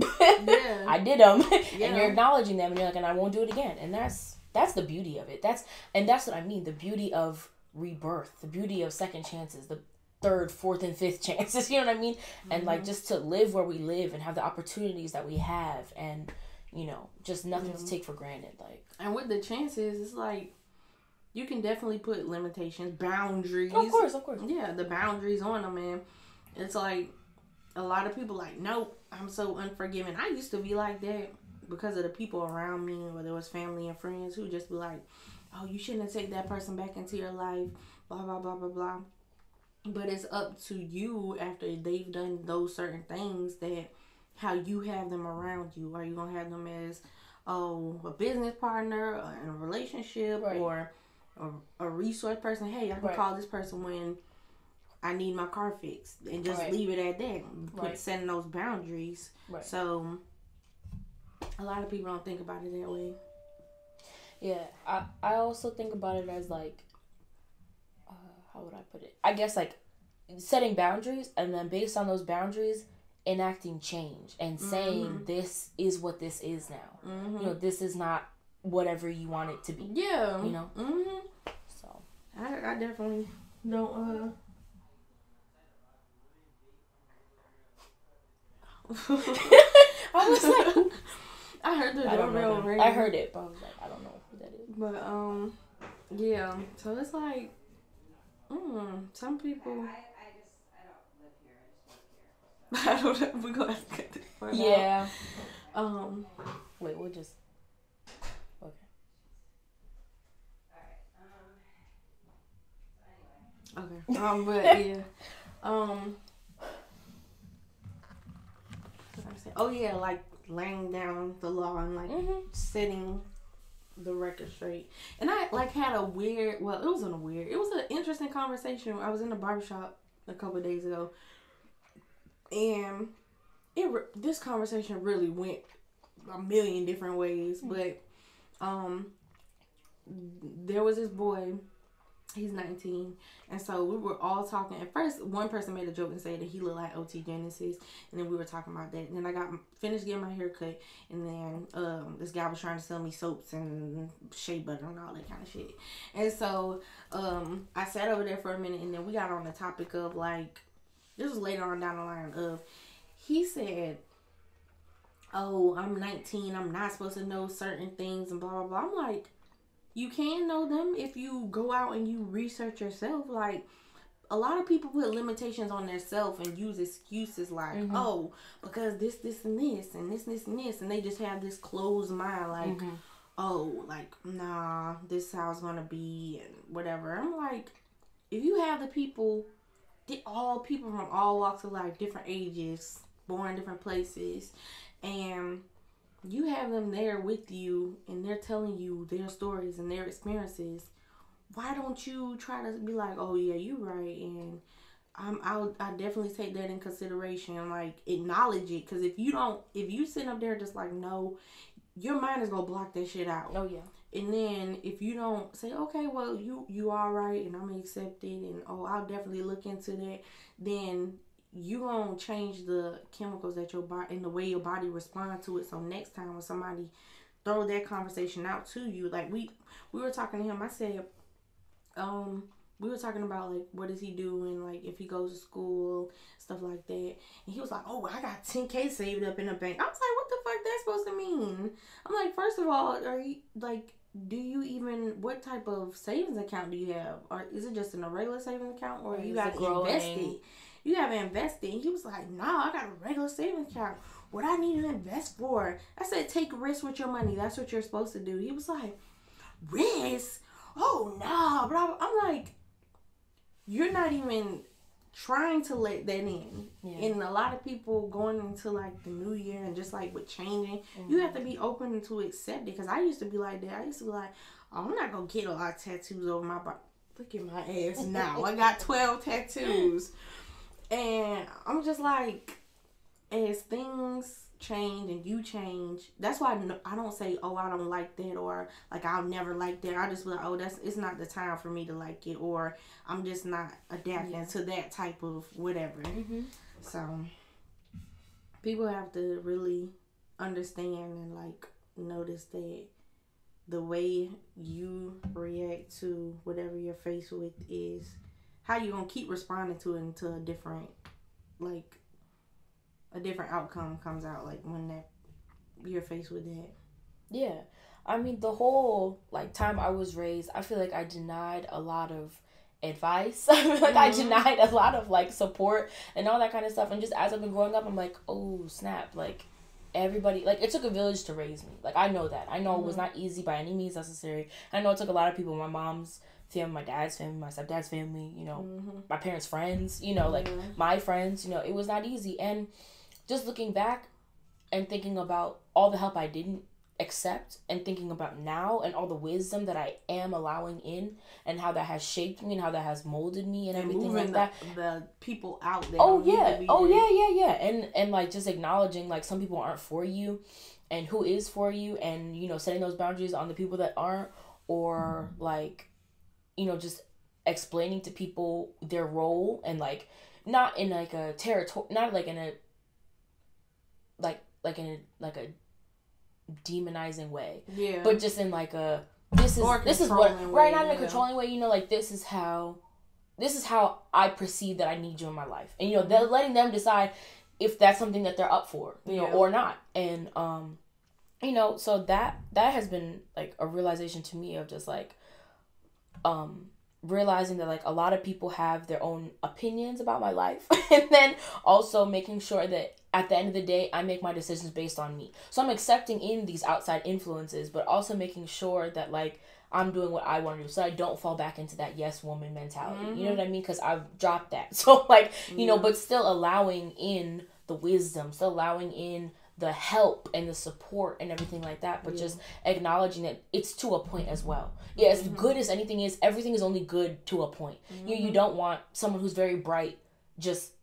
I did them, and you're acknowledging them, and you're like, and I won't do it again. And that's the beauty of it. That's what I mean. The beauty of rebirth, the beauty of second chances, the third, fourth, and fifth chances. You know what I mean? And like just to live where we live and have the opportunities that we have, and you know, just nothing to take for granted. Like, and with the chances, it's like, you can definitely put limitations, boundaries. Of course. Yeah, the boundaries on them, man. It's like, a lot of people like, nope, I'm so unforgiving. I used to be like that because of the people around me, whether it was family and friends, who just be like, oh, you shouldn't take that person back into your life, blah, blah, blah, blah, blah. But it's up to you after they've done those certain things, that how you have them around you. Are you going to have them as, a business partner, in a relationship, or a resource person? Hey, I can call this person when I need my car fixed, and just leave it at that. Setting those boundaries. So a lot of people don't think about it that way. Yeah, I also think about it as like, how would I put it? I guess like setting boundaries, and then based on those boundaries, enacting change and saying this is what this is now. You know, this is not whatever you want it to be. Yeah. You know? So. I definitely don't, I was like... I heard the doorbell ring. I heard it, but I was like, I don't know who that is. But, yeah. So it's like, some people... I don't know. We're going to have to cut this part out. Yeah. Wait, we'll just... Okay. But yeah. Oh yeah, like laying down the law and like setting the record straight. And I like had a weird, well, it wasn't a weird, it was an interesting conversation. I was in the barbershop a couple of days ago, and this conversation really went a million different ways. But there was this boy, He's 19. And so we were all talking. At first, one person made a joke and said that he looked like OT Genesis. And then we were talking about that. And then I got finished getting my hair cut. And then this guy was trying to sell me soaps and shea butter and all that kind of shit. And so I sat over there for a minute. And then we got on the topic of, like, this was later on down the line of, he said, oh, I'm 19. I'm not supposed to know certain things and blah, blah, blah. I'm like, you can know them if you go out and you research yourself. Like, a lot of people put limitations on themselves and use excuses like, oh, because this, and this, and this, and this. And they just have this closed mind like, oh, like, nah, this is how it's going to be and whatever. I'm like, if you have the people, all people from all walks of life, different ages, born in different places, and you have them there with you and they're telling you their stories and their experiences, why don't you try to be like, oh yeah, you're right, and I definitely take that in consideration, like acknowledge it, because if you sit up there just like, no, your mind is gonna block that shit out. Oh yeah. And then if you don't say, okay, well, you all right and I'm gonna accept it and I'll definitely look into that, then you gonna change the chemicals that your body and the way your body responds to it. So next time when somebody throw that conversation out to you, like we were talking to him, I said, we were talking about like what is he doing, like if he goes to school, stuff like that. And he was like, oh, I got 10K saved up in the bank. I was like, what the fuck that's supposed to mean? I'm like, first of all, are you like, do you even, what type of savings account do you have? Or is it just in a regular savings account, or you got invested? You haven't invested. And he was like, nah, I got a regular savings account. What I need to invest for? I said, take risks with your money. That's what you're supposed to do. He was like, risk? Oh, no. But I'm like, you're not even trying to let that in. Yeah. And a lot of people going into like the new year and just like with changing, you have to be open to accept it. Because I used to be like that. I used to be like, oh, I'm not going to get a lot of tattoos over my body. Look at my ass now. I got 12 tattoos. And I'm just like, as things change and you change, that's why I don't say, oh, I don't like that, or like I'll never like that. I just be like, oh, it's not the time for me to like it, or I'm just not adapting to that type of whatever. So people have to really understand and like notice that the way you react to whatever you're faced with is how you gonna keep responding to it until a different outcome comes out, like when that you're faced with that. Yeah. I mean, the whole like time I was raised, I feel like I denied a lot of advice. I feel like I denied a lot of like support and all that kind of stuff. And just as I've been growing up, I'm like, oh snap, like everybody, like it took a village to raise me. Like I know that. I know it was not easy by any means necessary. I know it took a lot of people, my mom's family, my dad's family, my stepdad's family, you know, my parents' friends, you know, like my friends, you know, it was not easy. And just looking back and thinking about all the help I didn't accept and thinking about now and all the wisdom that I am allowing in and how that has shaped me and how that has molded me and everything like that. The people out there. Yeah. And like just acknowledging like some people aren't for you and who is for you, and, you know, setting those boundaries on the people that aren't, or like, you know, just explaining to people their role, and like not in like a territory, not like in a like in a demonizing way, but just in like a this is what way, right, not in a controlling way, you know, like this is how I perceive that I need you in my life, and you know, they're letting them decide if that's something that they're up for, you know, or not. And you know, so that has been like a realization to me of just like realizing that like a lot of people have their own opinions about my life, and then also making sure that at the end of the day I make my decisions based on me. So I'm accepting in these outside influences, but also making sure that like I'm doing what I want to do, so I don't fall back into that yes woman mentality. You know what I mean? Because I've dropped that. So like, you know, but still allowing in the wisdom, still allowing in the help and the support and everything like that, but just acknowledging that it's to a point as well. Yeah, as good as anything is, everything is only good to a point. You don't want someone who's very bright just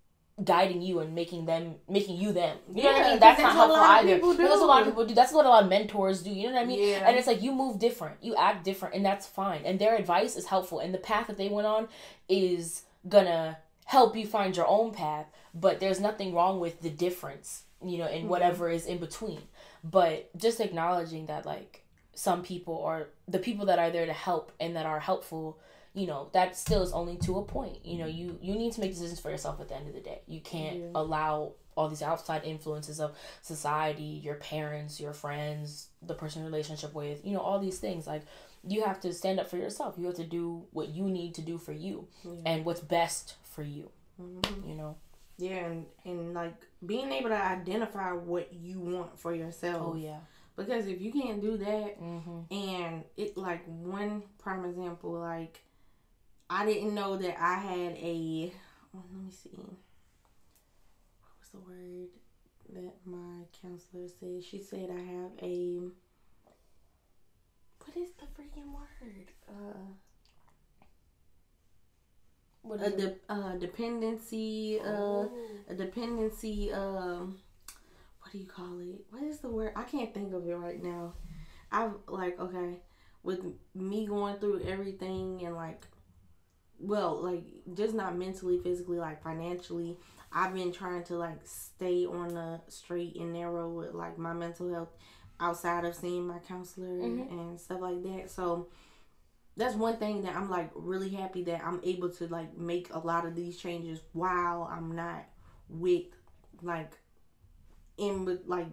guiding you and making you them. You know what I mean? That's not helpful either. That's what a lot of people do. That's what a lot of mentors do. You know what I mean? Yeah. And it's like, you move different, you act different, and that's fine. And their advice is helpful, and the path that they went on is gonna help you find your own path. But there's nothing wrong with the difference, you know, and whatever is in between. But just acknowledging that, like, some people are the people that are there to help and that are helpful. You know, that still is only to a point. You know, you need to make decisions for yourself at the end of the day. You can't allow all these outside influences of society, your parents, your friends, the person in a relationship with, you know, all these things. Like, you have to stand up for yourself. You have to do what you need to do for you and what's best for you, you know? Yeah, and like, being able to identify what you want for yourself. Oh, yeah. Because if you can't do that, and it, like, one prime example, like, I didn't know that I had a, let me see, what was the word that my counselor said? She said I have a, what is the freaking word? Dependency, a dependency, what do you call it? What is the word? I can't think of it right now. I've, like, okay, with me going through everything and, like, well, like, just not mentally, physically, like, financially, I've been trying to, like, stay on the straight and narrow with, like, my mental health outside of seeing my counselor and stuff like that. So that's one thing that I'm, like, really happy that I'm able to, like, make a lot of these changes while I'm not with, like,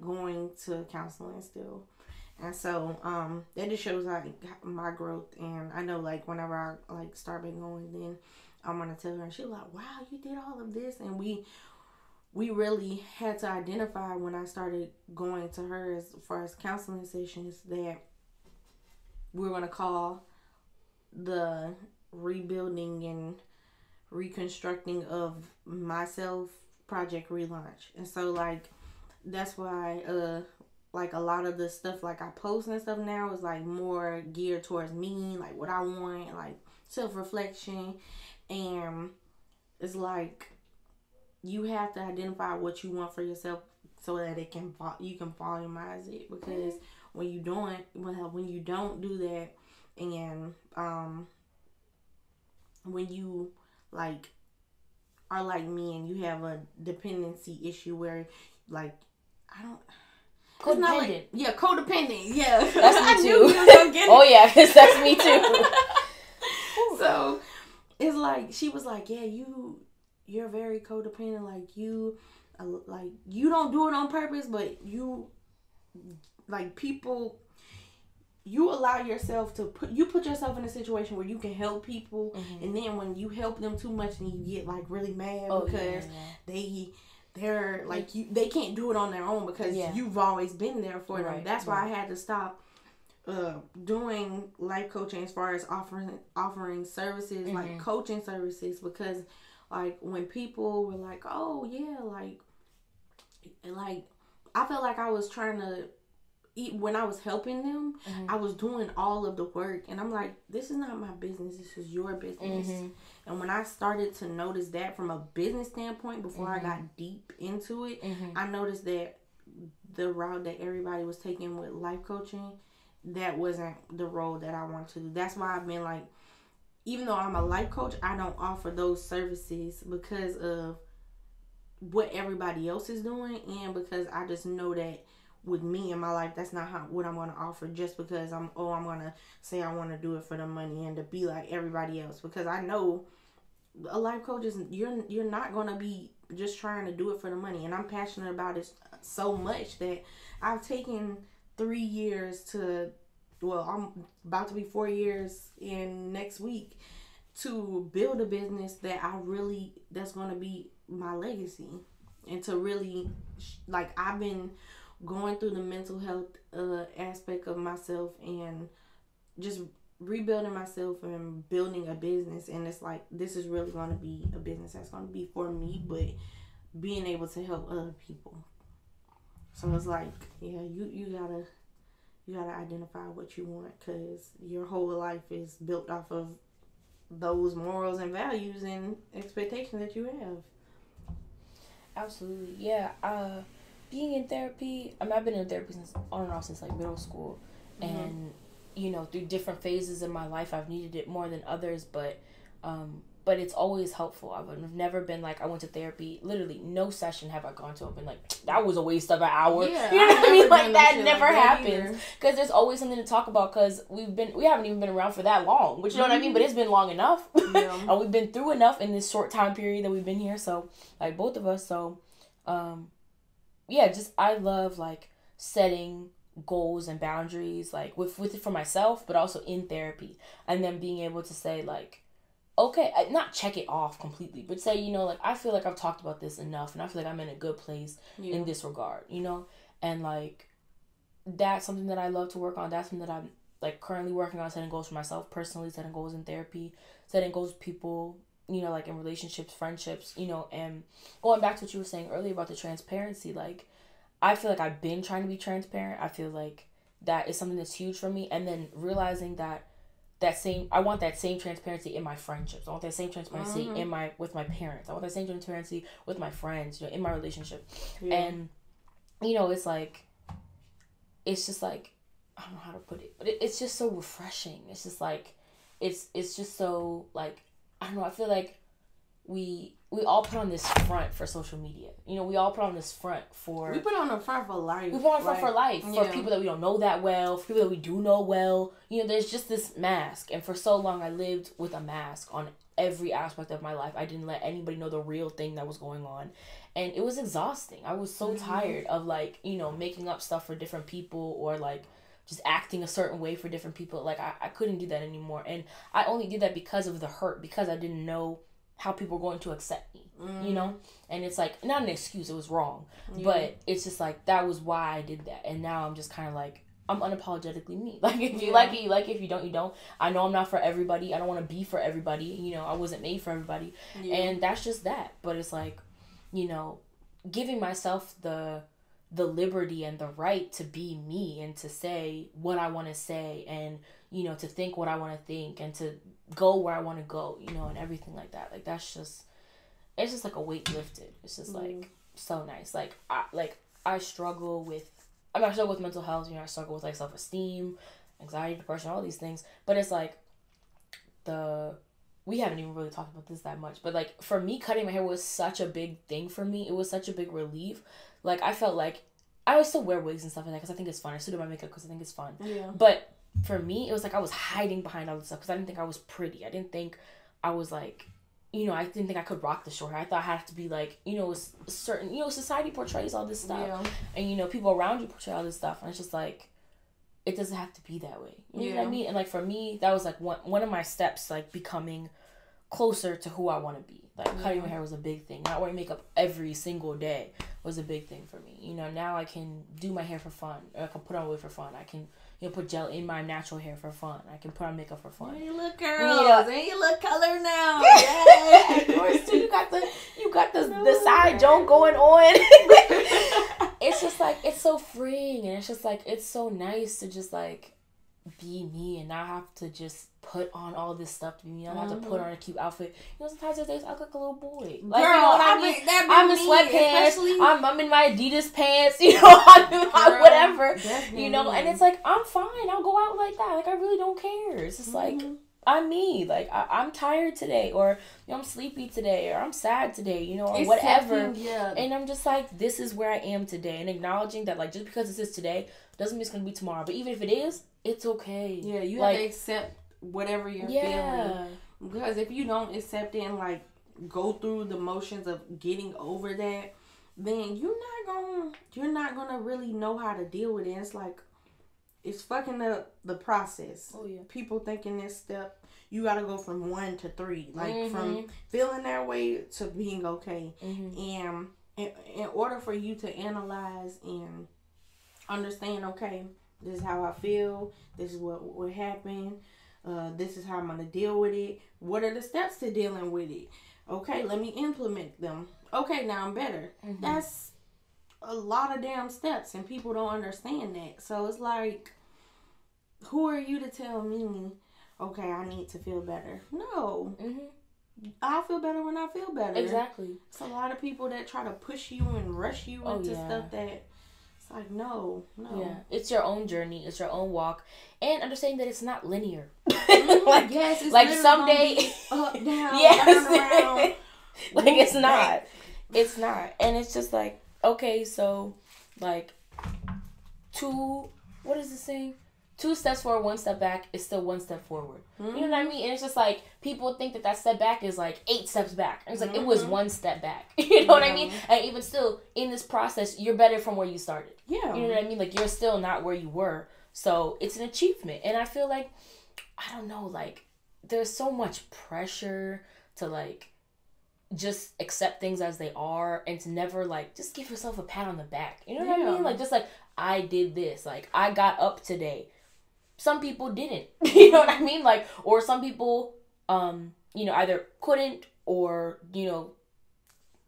going to counseling still. And so, that just shows, like, my growth. And I know, like, whenever I, like, start back going, then I'm going to tell her. And she's like, wow, you did all of this. And we really had to identify when I started going to her as far as counseling sessions that we're going to call the rebuilding and reconstructing of myself Project Relaunch. And so, like, that's why, like, a lot of the stuff, like, I post and stuff now is, like, more geared towards me, like, what I want, like, self-reflection. And it's like, you have to identify what you want for yourself so that you can volumize it. Because when you don't do that, and when you, like, are like me and you have a dependency issue where, like, codependent. Codependent. Yeah, that's me too. Oh yeah, because that's me too. So it's like, she was like, yeah, you're very codependent. Like, you don't do it on purpose, but you, like, people, you allow yourself to put yourself in a situation where you can help people, and then when you help them too much, then you get, like, really mad because they're like, they can't do it on their own because you've always been there for them. That's why I had to stop doing life coaching as far as offering services, like coaching services, because, like, when people were like, oh yeah, like I felt like I was trying to when I was helping them, I was doing all of the work, and I'm like, this is not my business, this is your business. And when I started to notice that from a business standpoint, before I got deep into it, I noticed that the route that everybody was taking with life coaching, that wasn't the role that I want to do. That's why I've been like, even though I'm a life coach, I don't offer those services because of what everybody else is doing, and because I just know that with me in my life, that's not what I'm going to offer, just because I'm going to say I want to do it for the money and to be like everybody else. Because I know a life coach is, you're not going to be just trying to do it for the money. And I'm passionate about it so much that I've taken 3 years I'm about to be 4 years in next week to build a business that's going to be my legacy. And to really, like, I've been going through the mental health aspect of myself and just rebuilding myself and building a business. And it's like, this is really going to be a business that's going to be for me, but being able to help other people. So it's like, yeah, you gotta identify what you want, because your whole life is built off of those morals and values and expectations that you have. Absolutely. Yeah. Being in therapy, I mean, I've been in therapy since on and off since like middle school, and through different phases in my life, I've needed it more than others, but it's always helpful. I've never been like, I went to therapy. Literally, no session have I gone to and been like, that was a waste of an hour. Yeah, you know what I mean? Like, that never happens. Because there's always something to talk about, because we haven't even been around for that long. Which, you know what I mean? But it's been long enough. Yeah. And we've been through enough in this short time period that we've been here. So, like, both of us. So, I love, like, setting goals and boundaries, like, with it for myself, but also in therapy. And then being able to say, like, okay, not check it off completely, but say, like, I feel like I've talked about this enough, and I feel like I'm in a good place in this regard, and, like, that's something that I love to work on. That's something that I'm, like, currently working on, setting goals for myself personally, setting goals in therapy, setting goals with people, like, in relationships, friendships, and going back to what you were saying earlier about the transparency, like, I feel like I've been trying to be transparent. I feel like that is something that's huge for me, and then realizing that I want that same transparency in my friendships. I want that same transparency with my parents. I want that same transparency with my friends, in my relationship. Yeah. And, it's like, it's just like, I don't know how to put it, but it's just so refreshing. It's just like, it's just so, like, I don't know, I feel like we all put on this front for social media. We all put on this front for... We put on a front for life. We put on a front for life. For people that we don't know that well. For people that we do know well. There's just this mask. And for so long, I lived with a mask on every aspect of my life. I didn't let anybody know the real thing that was going on. And it was exhausting. I was so tired of, like, making up stuff for different people, or, like, just acting a certain way for different people. Like, I couldn't do that anymore. And I only did that because of the hurt. Because I didn't know how people were going to accept me, and it's like, not an excuse, it was wrong, but it's just like, that was why I did that. And now I'm just kind of like, I'm unapologetically me. Like, if you like it, you like it. If you don't, you don't. I know I'm not for everybody. I don't want to be for everybody. I wasn't made for everybody, and that's just that. But it's like, giving myself the liberty and the right to be me, and to say what I want to say, and to think what I want to think, and to go where I want to go, and everything like that. Like, it's just like a weight lifted. It's just like so nice. Like, I struggle with mental health. I struggle with, like, self-esteem, anxiety, depression, all these things. But it's like, we haven't even really talked about this that much, but, like, for me, cutting my hair was such a big thing for me. It was such a big relief. Like, I felt like I would still wear wigs and stuff like that because I think it's fun. I still do my makeup because I think it's fun. Yeah. But for me, it was like I was hiding behind all this stuff because I didn't think I was pretty. I didn't think I was, like, I didn't think I could rock the short hair. I thought I had to be, like, certain, society portrays all this stuff. Yeah. And, people around you portray all this stuff. And it's just, like, it doesn't have to be that way. You know what I mean? And, like, for me, that was, like, one of my steps, like, becoming closer to who I want to be. Like, cutting my hair was a big thing. Not wearing makeup every single day was a big thing for me. Now I can do my hair for fun. Or I can put on a wig for fun. I can, put gel in my natural hair for fun. I can put on makeup for fun. You look, girls. And you look color now. Yeah. Of course, too. You got the side joint going on. It's just, like, it's so freeing. And it's just, like, it's so nice to just, like, be me and not have to just put on all this stuff to be me. I don't have to put on a cute outfit. Sometimes there's days I look like a little boy. Like, girl, I mean? I'm in sweatpants. I'm in my Adidas pants. I'm in my whatever. And it's like, I'm fine. I'll go out like that. Like, I really don't care. It's just like, I'm me. Like, I'm tired today, or I'm sleepy today, or I'm sad today, or whatever. And I'm just like, this is where I am today, and acknowledging that, like, just because this is today doesn't mean it's gonna be tomorrow. But even if it is, it's okay. Yeah, you have to accept whatever you're feeling. Because if you don't accept it and, like, go through the motions of getting over that, then you're not gonna really know how to deal with it. It's like, it's fucking up the process. Oh yeah. People thinking this step, you gotta go from 1 to 3, like from feeling that way to being okay. And in order for you to analyze and understand, okay, this is how I feel, this is what happened, this is how I'm gonna deal with it. What are the steps to dealing with it? Okay, let me implement them. Okay, now I'm better. That's a lot of damn steps, and people don't understand that. So it's like, who are you to tell me, okay, I need to feel better? No. I feel better when I feel better. Exactly. It's a lot of people that try to push you and rush you into stuff that it's like, no. Yeah, it's your own journey. It's your own walk. And understanding that it's not linear. Like, yes, it's like someday up, down, yes. down, around. Like, it's not. It's not. And it's just like, okay, so, like, what is this saying? 2 steps forward, 1 step back is still 1 step forward. Mm-hmm. You know what I mean? And it's just like, people think that step back is like 8 steps back. And it's like, it was 1 step back. You know what I mean? And even still, in this process, you're better from where you started. Yeah. You know what I mean? Like, you're still not where you were. So, it's an achievement. And I feel like, I don't know, like, there's so much pressure to, like, just accept things as they are and to never, like, just give yourself a pat on the back. You know what I mean? Like, just like, I did this. Like, I got up today. Some people didn't. You know what I mean? Like, or some people, you know, either couldn't or, you know,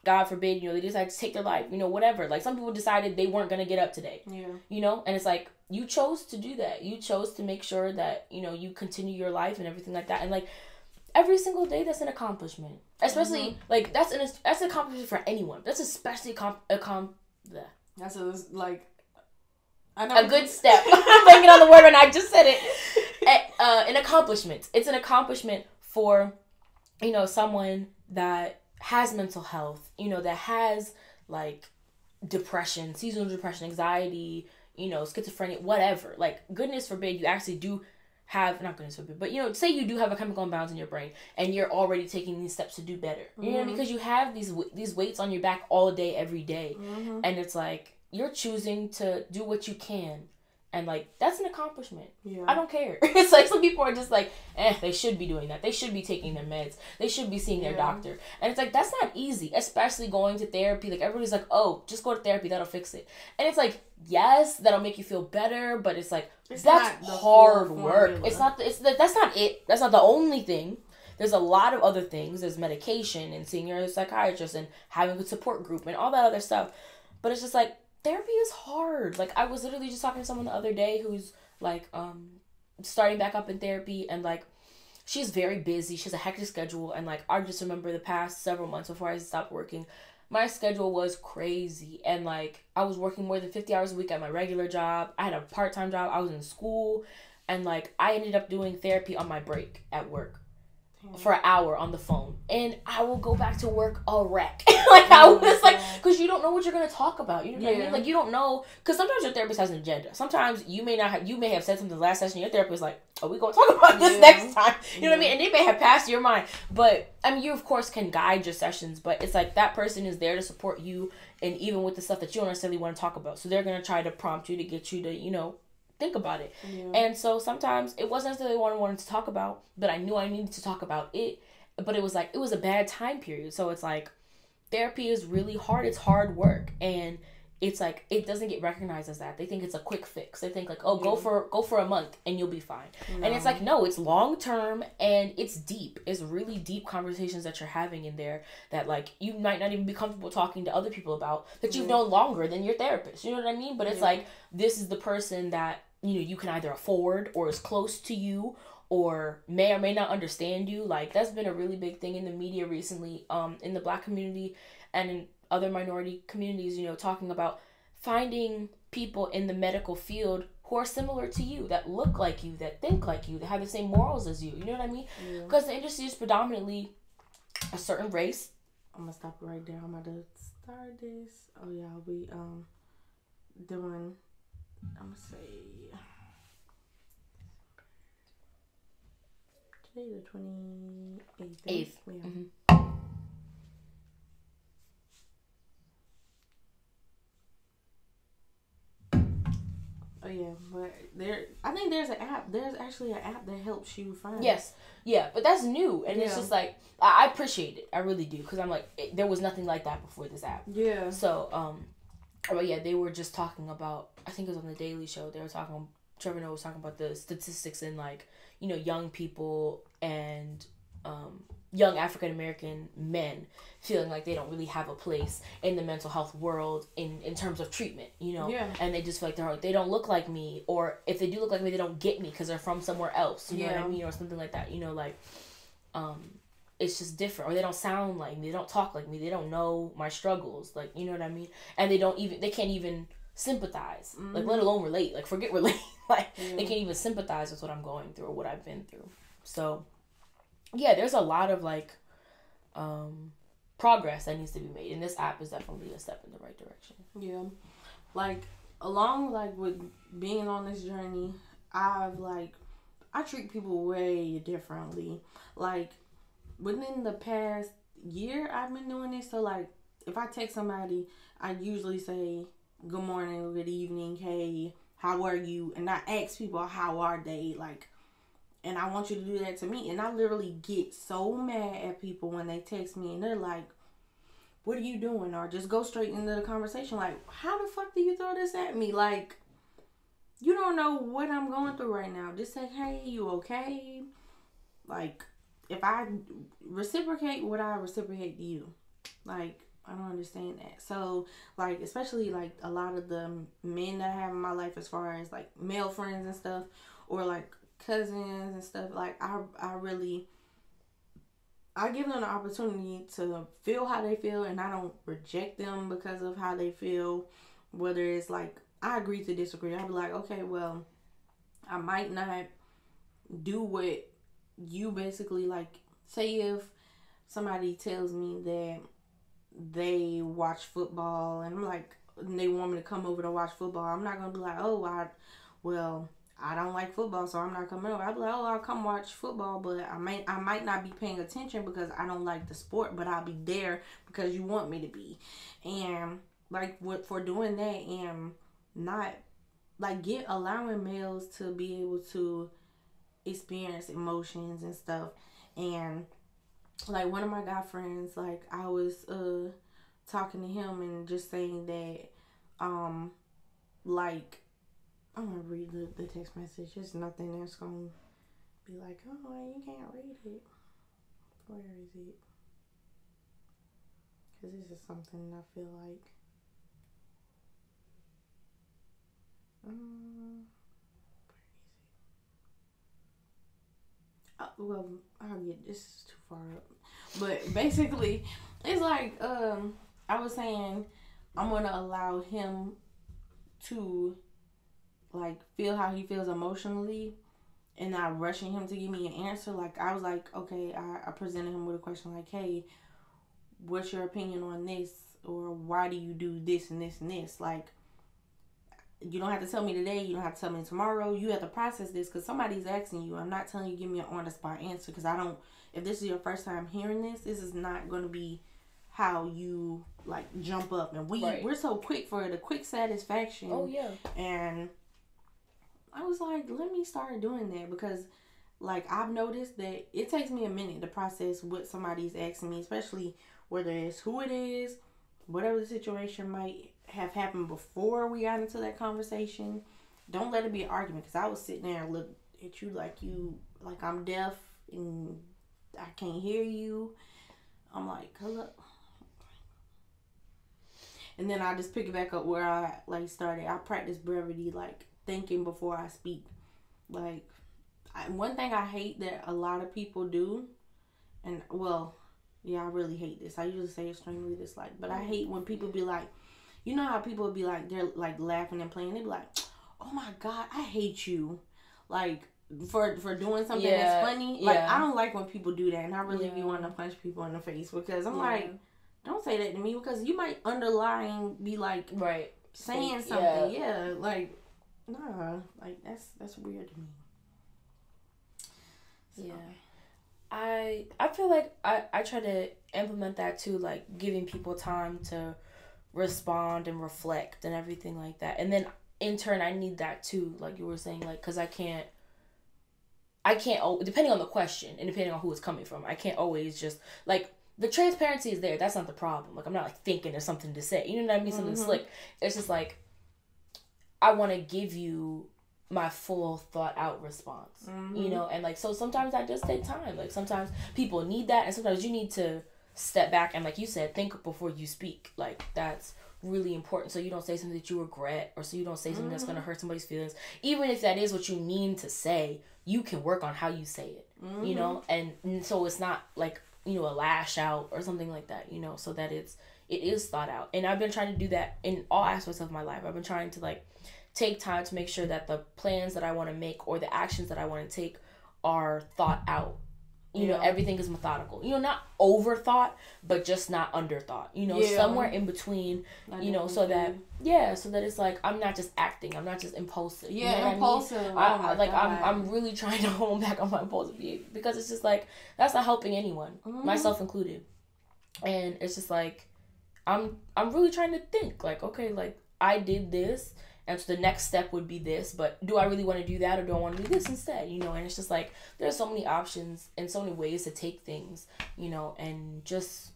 God forbid, you know, they decided to take their life, you know, whatever. Like, some people decided they weren't going to get up today. Yeah. You know? And it's like, you chose to do that. You chose to make sure that, you know, you continue your life and everything like that. And, like, every single day, that's an accomplishment. Especially, like, that's an accomplishment for anyone. That's especially That's a good step. I'm thinking on the word and I just said it. An accomplishment. It's an accomplishment for, you know, someone that has mental health, you know, that has, like, depression, seasonal depression, anxiety, you know, schizophrenia, whatever. Like, goodness forbid you actually do have, not goodness forbid, but, you know, say you do have a chemical imbalance in your brain and you're already taking these steps to do better. You know, because you have these weights on your back all day, every day. And it's like, you're choosing to do what you can. And, like, that's an accomplishment. Yeah. I don't care. It's like, some people are just like, they should be doing that. They should be taking their meds. They should be seeing their doctor. And it's like, that's not easy, especially going to therapy. Like, everybody's like, oh, just go to therapy. That'll fix it. And it's like, yes, that'll make you feel better. But it's like, that's hard work. It's not, that's not it. That's not the only thing. There's a lot of other things. There's medication and seeing your psychiatrist and having a good support group and all that other stuff. But it's just like, therapy is hard. Like, I was literally just talking to someone the other day who's, like, starting back up in therapy, and, like, she's very busy. She has a hectic schedule, and, like, I just remember the past several months before I stopped working, my schedule was crazy, and, like, I was working more than 50 hours a week at my regular job. I had a part-time job. I was in school, and, like, I ended up doing therapy on my break at work for an hour on the phone, and I will go back to work a wreck. Like, I was like, because you don't know what you're going to talk about. You know what I mean? Like, you don't know, because sometimes your therapist has an agenda. Sometimes you may have said something last session, your therapist is like, oh, we're going to talk about this next time. You know what I mean? And they may have passed your mind, but, I mean, you, of course, can guide your sessions, but it's like, that person is there to support you, and even with the stuff that you don't necessarily want to talk about. So they're going to try to prompt you to get you to, you know, think about it. And so sometimes it wasn't necessarily what I wanted to talk about, but I knew I needed to talk about it. But it was like, it was a bad time period. So it's like, therapy is really hard. It's hard work. And it's like, it doesn't get recognized as that. They think it's a quick fix. They think like, oh, go for a month and you'll be fine. No. And it's like, no, it's long term and it's deep. It's really deep conversations that you're having in there that, like, you might not even be comfortable talking to other people about, that you've known longer than your therapist. You know what I mean? But it's like, this is the person that, you know, you can either afford or is close to you or may not understand you. Like, that's been a really big thing in the media recently, in the Black community and in other minority communities, you know, talking about finding people in the medical field who are similar to you, that look like you, that think like you, that have the same morals as you. You know what I mean? Because the industry is predominantly a certain race. I'm gonna stop right there. I'm about to start this. Oh yeah, I'll be doing, I'm gonna say, today the 28th. 8th. Yeah. Mm-hmm. Oh yeah, but I think there's an app. There's actually an app that helps you find. Yes, yeah, but that's new, and it's just like, I appreciate it. I really do, because I'm like, there was nothing like that before this app. Yeah. So, but yeah, they were just talking about, I think it was on the Daily Show. They were talking, Trevor Noah was talking about the statistics in, like, you know, young people and young African American men feeling like they don't really have a place in the mental health world in terms of treatment, you know? Yeah. And they just feel like they don't look like me, or if they do look like me, they don't get me because they're from somewhere else, you know what I mean? Or something like that, you know, like, it's just different, or they don't sound like me, they don't talk like me, they don't know my struggles, like, you know what I mean? And they can't even sympathize, like, let alone relate, like, forget relate, like, they can't even sympathize with what I'm going through or what I've been through. So, yeah, there's a lot of, like, progress that needs to be made, and this app is definitely a step in the right direction. Yeah, like, along, like, with being on this journey, I treat people way differently. Like, within the past year, I've been doing this. So, like, if I text somebody, I usually say, good morning, good evening, hey, how are you? And I ask people, how are they? Like, and I want you to do that to me. And I literally get so mad at people when they text me and they're like, what are you doing? Or just go straight into the conversation. Like, how the fuck do you throw this at me? Like, you don't know what I'm going through right now. Just say, hey, you okay? Like, if I reciprocate, would I reciprocate to you? Like, I don't understand that. So, like, especially, like, a lot of the men that I have in my life as far as, like, male friends and stuff, or, like, cousins and stuff, like, I give them the opportunity to feel how they feel, and I don't reject them because of how they feel. Whether it's, like, I agree to disagree. I'll be like, okay, well, I might not do what you basically, like, say if somebody tells me that they watch football and I'm like, they want me to come over to watch football, I'm not gonna be like, oh, I don't like football, so I'm not coming over. I'll be like, oh, I'll come watch football, but I might not be paying attention because I don't like the sport, but I'll be there because you want me to be. And, like, for doing that, and not, like, allowing males to be able to experience emotions and stuff. And, like, one of my guy friends, like, I was talking to him and just saying that, like, I'm gonna read the text message. It's nothing that's gonna be like, oh, you can't read it. Where is it? Because this is something I feel like, where is it? Well, I'll get, this is too far up. But basically, it's like, I was saying, I'm going to allow him to, like, feel how he feels emotionally and not rushing him to give me an answer. Like, I was like, okay, I presented him with a question like, hey, what's your opinion on this? Or why do you do this and this and this? Like, you don't have to tell me today. You don't have to tell me tomorrow. You have to process this because somebody's asking you. I'm not telling you give me an on-the-spot answer because I don't, if this is your first time hearing this is not going to be how you, like, jump up. And we're so quick for the quick satisfaction. Oh, yeah. And I was like, let me start doing that because, like, I've noticed that it takes me a minute to process what somebody's asking me, especially whether it's who it is, whatever the situation might have happened before we got into that conversation. Don't let it be an argument because I was sitting there and look at you like I'm deaf and I can't hear you. I'm like, hello. And then I just pick it back up where I, like, started. I practice brevity, like, thinking before I speak. Like, one thing I hate that a lot of people do, and, well, yeah, I really hate this. I usually say extremely dislike, but I hate when people be like, you know how people be like, they're, like, laughing and playing. They be like, oh, my God, I hate you. Like, for doing something that's funny. Like, I don't like when people do that, and I really be wanting to punch people in the face because I'm like, don't say that to me because you might underlying be, like, saying something. Yeah, like, nah, like, that's weird to me. So. Yeah. I feel like I try to implement that too, like, giving people time to respond and reflect and everything like that. And then in turn, I need that too, like you were saying, like, because I can't, depending on the question and depending on who it's coming from, I can't always just, like, the transparency is there. That's not the problem. Like, I'm not, like, thinking of something to say. You know what I mean? Something slick. It's just, like, I want to give you my full thought out response, you know? And, like, so sometimes that does take time. Like, sometimes people need that, and sometimes you need to step back and, like you said, think before you speak. Like, that's really important, so you don't say something that you regret, or so you don't say something that's going to hurt somebody's feelings. Even if that is what you mean to say, you can work on how you say it, you know? And so it's not, like, a lash out or something like that, so that it is thought out. And I've been trying to do that in all aspects of my life. I've been trying to like take time to make sure that the plans that I want to make or the actions that I want to take are thought out. Everything is methodical. Not overthought, but just not underthought. Somewhere in between. So that it's like I'm not just acting. I'm not just impulsive. Yeah, impulsive. I'm really trying to hold back on my impulsive behavior because it's just like that's not helping anyone, myself included. And it's just like I'm really trying to think like, okay, like I did this. And so the next step would be this, but do I really want to do that or do I want to do this instead? And it's just like there's so many options and so many ways to take things, and just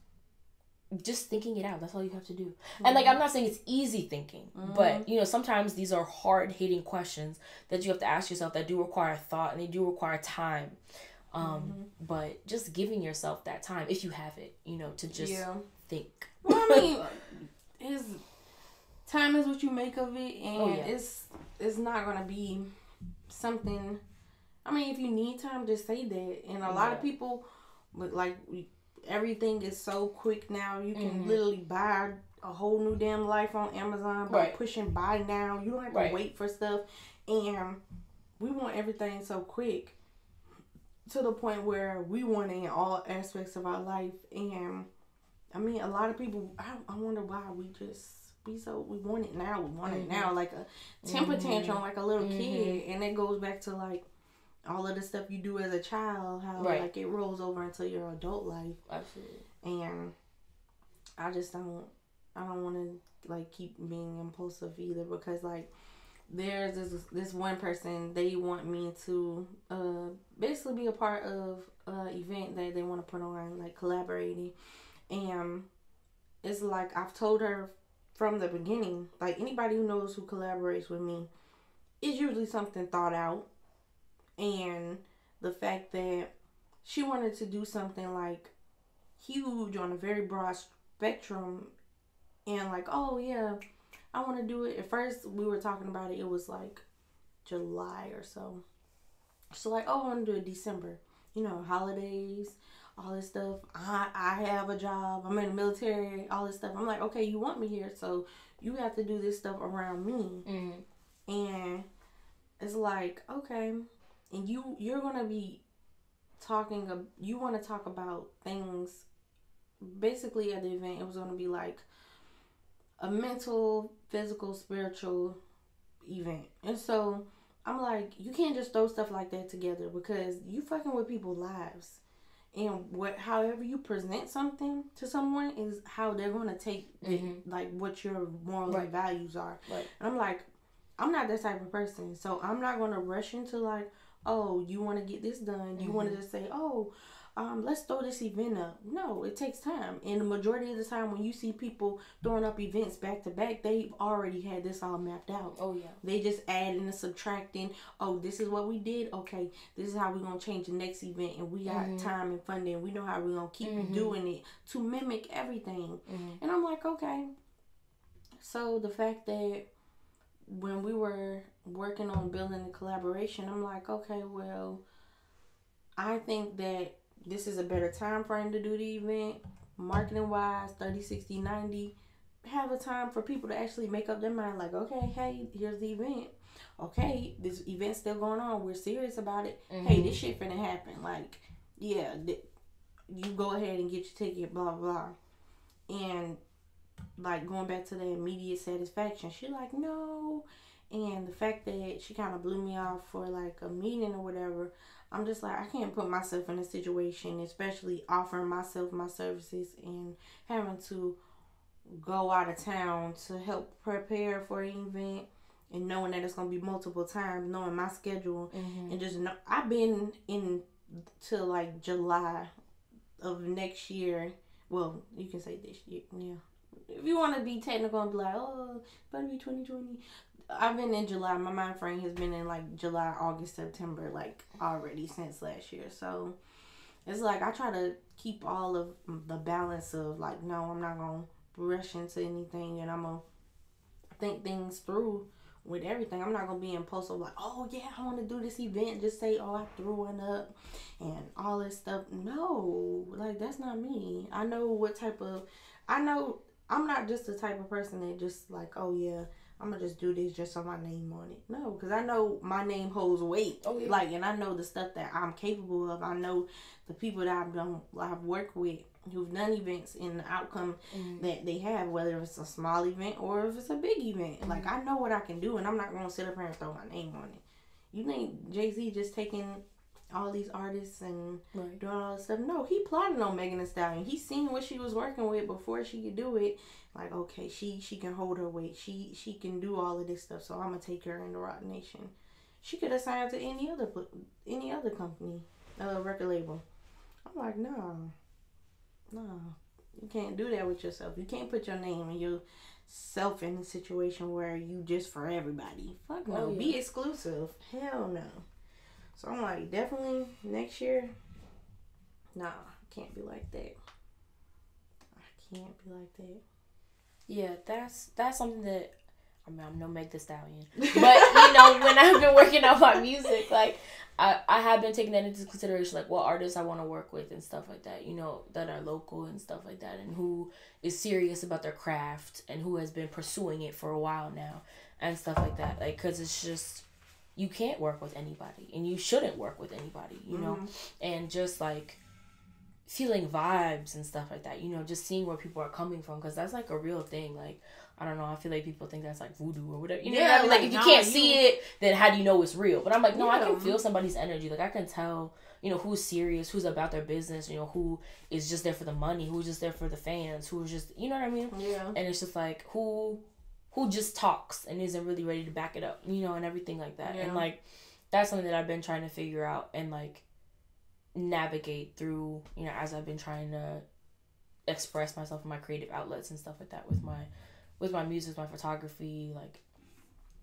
thinking it out. That's all you have to do. And like I'm not saying it's easy thinking, but sometimes these are hard hitting questions that you have to ask yourself that do require thought and they do require time. But just giving yourself that time, if you have it, to just think. Well, I mean, time is what you make of it, and it's not gonna be something. I mean, if you need time, just say that. And a lot of people, like everything is so quick now. You can literally buy a whole new damn life on Amazon by pushing buy now. You don't have to wait for stuff, and we want everything so quick to the point where we want it in all aspects of our life. And I mean, a lot of people. I wonder why we just. We want it now. We want it now, like a temper tantrum, like a little kid, and it goes back to like all of the stuff you do as a child, how like it rolls over into your adult life. Absolutely. And I just don't want to like keep being impulsive either, because like there's this one person, they want me to basically be a part of an event that they want to put on, like collaborating, and it's like I've told her from the beginning, like anybody who knows who collaborates with me, it's usually something thought out. And the fact that she wanted to do something like huge on a very broad spectrum, and like, oh yeah, I want to do it. At first we were talking about it, it was like July or so. So like, oh, I want to do it December, holidays, all this stuff. I have a job. I'm in the military. All this stuff. I'm like, okay, you want me here, so you have to do this stuff around me. And it's like, okay, and you're gonna be talking. You want to talk about things. Basically, at the event, it was gonna be like a mental, physical, spiritual event, and so I'm like, you can't just throw stuff like that together because you fucking with people's lives. And however you present something to someone is how they're going to take like what your moral values are. Right. And I'm like, I'm not that type of person. So I'm not going to rush into like, oh, you want to get this done. You want to just say, oh, let's throw this event up. No, it takes time. And the majority of the time when you see people throwing up events back to back, they've already had this all mapped out. Oh, yeah. They just adding and subtracting. Oh, this is what we did. Okay, this is how we're going to change the next event. And we got time and funding. We know how we're going to keep doing it to mimic everything. And I'm like, okay. So the fact that when we were working on building the collaboration, I'm like, okay, well, I think that this is a better time frame to do the event. Marketing wise, 30, 60, 90. Have a time for people to actually make up their mind. Like, okay, hey, here's the event. Okay, this event's still going on. We're serious about it. Hey, this shit finna happen. Like, yeah, you go ahead and get your ticket, blah, blah. And, like, going back to the immediate satisfaction, she like, no. And the fact that she kind of blew me off for, like, a meeting or whatever, I'm just like, I can't put myself in a situation, especially offering myself my services and having to go out of town to help prepare for an event and knowing that it's going to be multiple times, knowing my schedule, and just know, I've been in till like July of next year. Well, you can say this year, yeah. If you want to be technical and be like, oh, better be 2020. I've been in July. My mind frame has been in like July, August, September, like already since last year. So it's like I try to keep all of the balance of like, no, I'm not going to rush into anything, and I'm going to think things through with everything. I'm not gonna be impulsive like, oh yeah, I want to do this event. Just say, oh, I threw one up and all this stuff. No, like that's not me. I know I'm not just the type of person that just like, oh yeah, I'm gonna just do this just so my name on it. No, because I know my name holds weight. Oh, yeah. Like, and I know the stuff that I'm capable of. I know the people that I've worked with who've done events and the outcome that they have, whether it's a small event or if it's a big event. Like, I know what I can do, and I'm not gonna sit up here and throw my name on it. You think Jay-Z just taking all these artists and doing all this stuff? No, he plotted on Megan Thee Stallion. He seen what she was working with before she could do it. Like, okay, she can hold her weight. She can do all of this stuff. So I'm gonna take her in the Rock Nation. She could have signed to any other company, record label. I'm like, no, you can't do that with yourself. You can't put your name and yourself in a situation where you just for everybody. Fuck no. Be exclusive. Hell no. So I'm like, definitely next year, nah, can't be like that. I can't be like that. Yeah, that's something that, I mean, I'm no Meg Thee Stallion. But, you know, when I've been working on my music, like, I have been taking that into consideration, like, what artists I want to work with and stuff like that, you know, that are local and stuff like that, and who is serious about their craft and who has been pursuing it for a while now and stuff like that. Like, because it's just, you can't work with anybody, and you shouldn't work with anybody, you know, and just, like, feeling vibes and stuff like that, you know, just seeing where people are coming from, because that's, like, a real thing. Like, I don't know, I feel like people think that's, like, voodoo or whatever, you know what I mean? Like, if you can't see it, then how do you know it's real? But I'm like, no, I can feel somebody's energy. Like, I can tell, you know, who's serious, who's about their business, you know, who is just there for the money, who's just there for the fans, who's just, you know what I mean? Yeah. And it's just, like, who just talks and isn't really ready to back it up, you know, and everything like that. Yeah. And, like, that's something that I've been trying to figure out and, like, navigate through, you know, as I've been trying to express myself in my creative outlets and stuff like that with my music, my photography, like,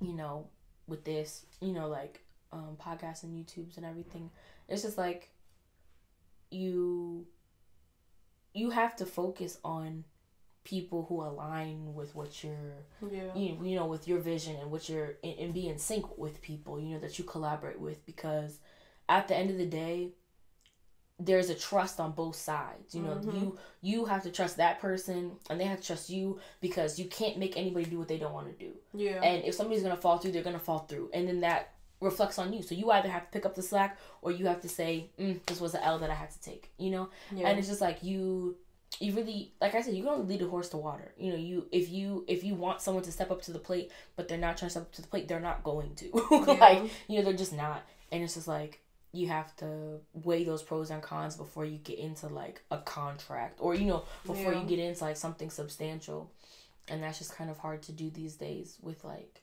you know, with this, you know, like, podcasts and YouTubes and everything. It's just like, you have to focus on people who align with what you're, you know, with your vision and what you're, and be in sync with people, you know, that you collaborate with, because at the end of the day, there's a trust on both sides, you know. You have to trust that person, and they have to trust you, because you can't make anybody do what they don't want to do. Yeah. And if somebody's gonna fall through, they're gonna fall through, and then that reflects on you. So you either have to pick up the slack, or you have to say, this was the L that I had to take, you know. Yeah. And it's just like you really, like I said, you can only lead a horse to water. You know, if you want someone to step up to the plate, but they're not trying to step up to the plate, they're not going to. Like, you know, they're just not. And it's just like, you have to weigh those pros and cons before you get into, like, a contract, or, you know, before you get into, like, something substantial. And that's just kind of hard to do these days with, like,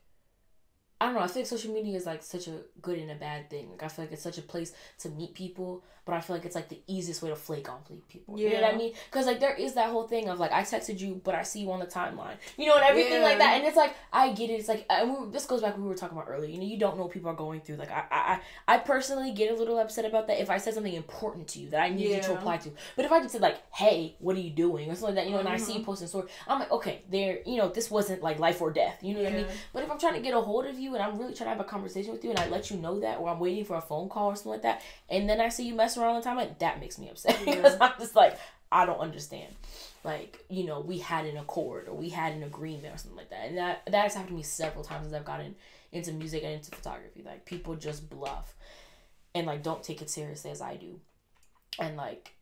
I don't know, I feel like social media is, like, such a good and a bad thing. Like, I feel like it's such a place to meet people, but I feel like it's, like, the easiest way to flake on people. Yeah. You know what I mean? Because, like, there is that whole thing of, like, I texted you, but I see you on the timeline. You know, and everything like that. And it's, like, I get it. It's, like, this goes back to what we were talking about earlier. You know, you don't know what people are going through. Like, I personally get a little upset about that if I said something important to you that I need you to reply to. But if I just said, like, hey, what are you doing? Or something like that, you know, and I see you posting a story, I'm like, okay, you know, this wasn't, like, life or death. You know what I mean? But if I'm trying to get a hold of you, and I'm really trying to have a conversation with you, and I let you know that, or I'm waiting for a phone call or something like that, and then I see you messing around all the time, like, that makes me upset. Because I'm just like, I don't understand. Like, you know, we had an accord, or we had an agreement, or something like that. And that has happened to me several times as I've gotten into music and into photography. Like, people just bluff and, like, don't take it seriously as I do. And, like,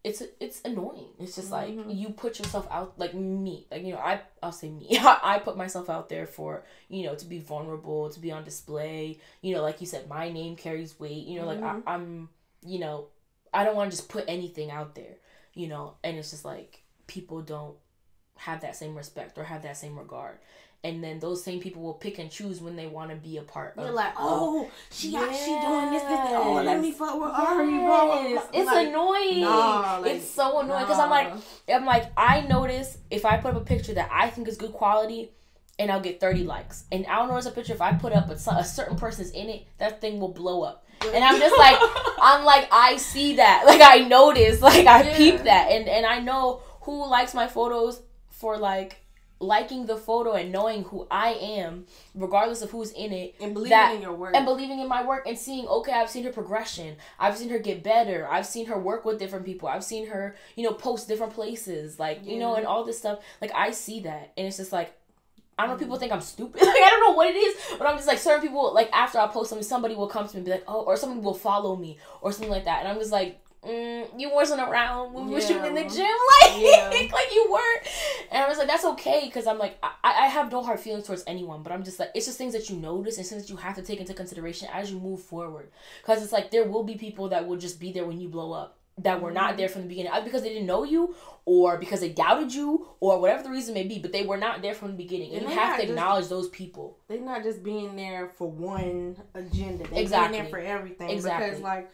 it's annoying. It's just like, you put yourself out, like me, like, you know, I'll say me. I put myself out there for, you know, to be vulnerable, to be on display. You know, like you said, my name carries weight. You know, like, I'm, you know, I don't want to just put anything out there, you know. And it's just like, people don't have that same respect or have that same regard. And then those same people will pick and choose when they want to be a part of. You're like, oh, she doing this. Oh, let me fuck with Ari. It's like, annoying. Nah, like, it's so annoying, because I'm like, I notice if I put up a picture that I think is good quality, and I'll get 30 likes. And I'll notice a picture, if I put up a certain person's in it, that thing will blow up. And I'm just like, I see that. Like, I notice, like, I peep that. And I know who likes my photos for, like liking the photo and knowing who I am, regardless of who's in it, and believing in your work, and believing in my work, and seeing, okay, I've seen her progression, I've seen her get better, I've seen her work with different people, I've seen her, you know, post different places, like, you know, and all this stuff. Like, I see that, and it's just like, I don't know, people think I'm stupid. Like, I don't know what it is, but I'm just like, certain people, like, after I post something, somebody will come to me and be like, oh, or somebody will follow me or something like that, and I'm just like, you wasn't around when we were shooting in the gym, like you weren't. And I was like, that's okay, because I'm like, I have no hard feelings towards anyone, but I'm just like, it's just things that you notice and things that you have to take into consideration as you move forward, because it's like, there will be people that will just be there when you blow up, that were not there from the beginning, either because they didn't know you, or because they doubted you, or whatever the reason may be, but they were not there from the beginning, and you have to acknowledge those people. They're not just being there for one agenda, they're exactly. being there for everything, exactly. Because, like,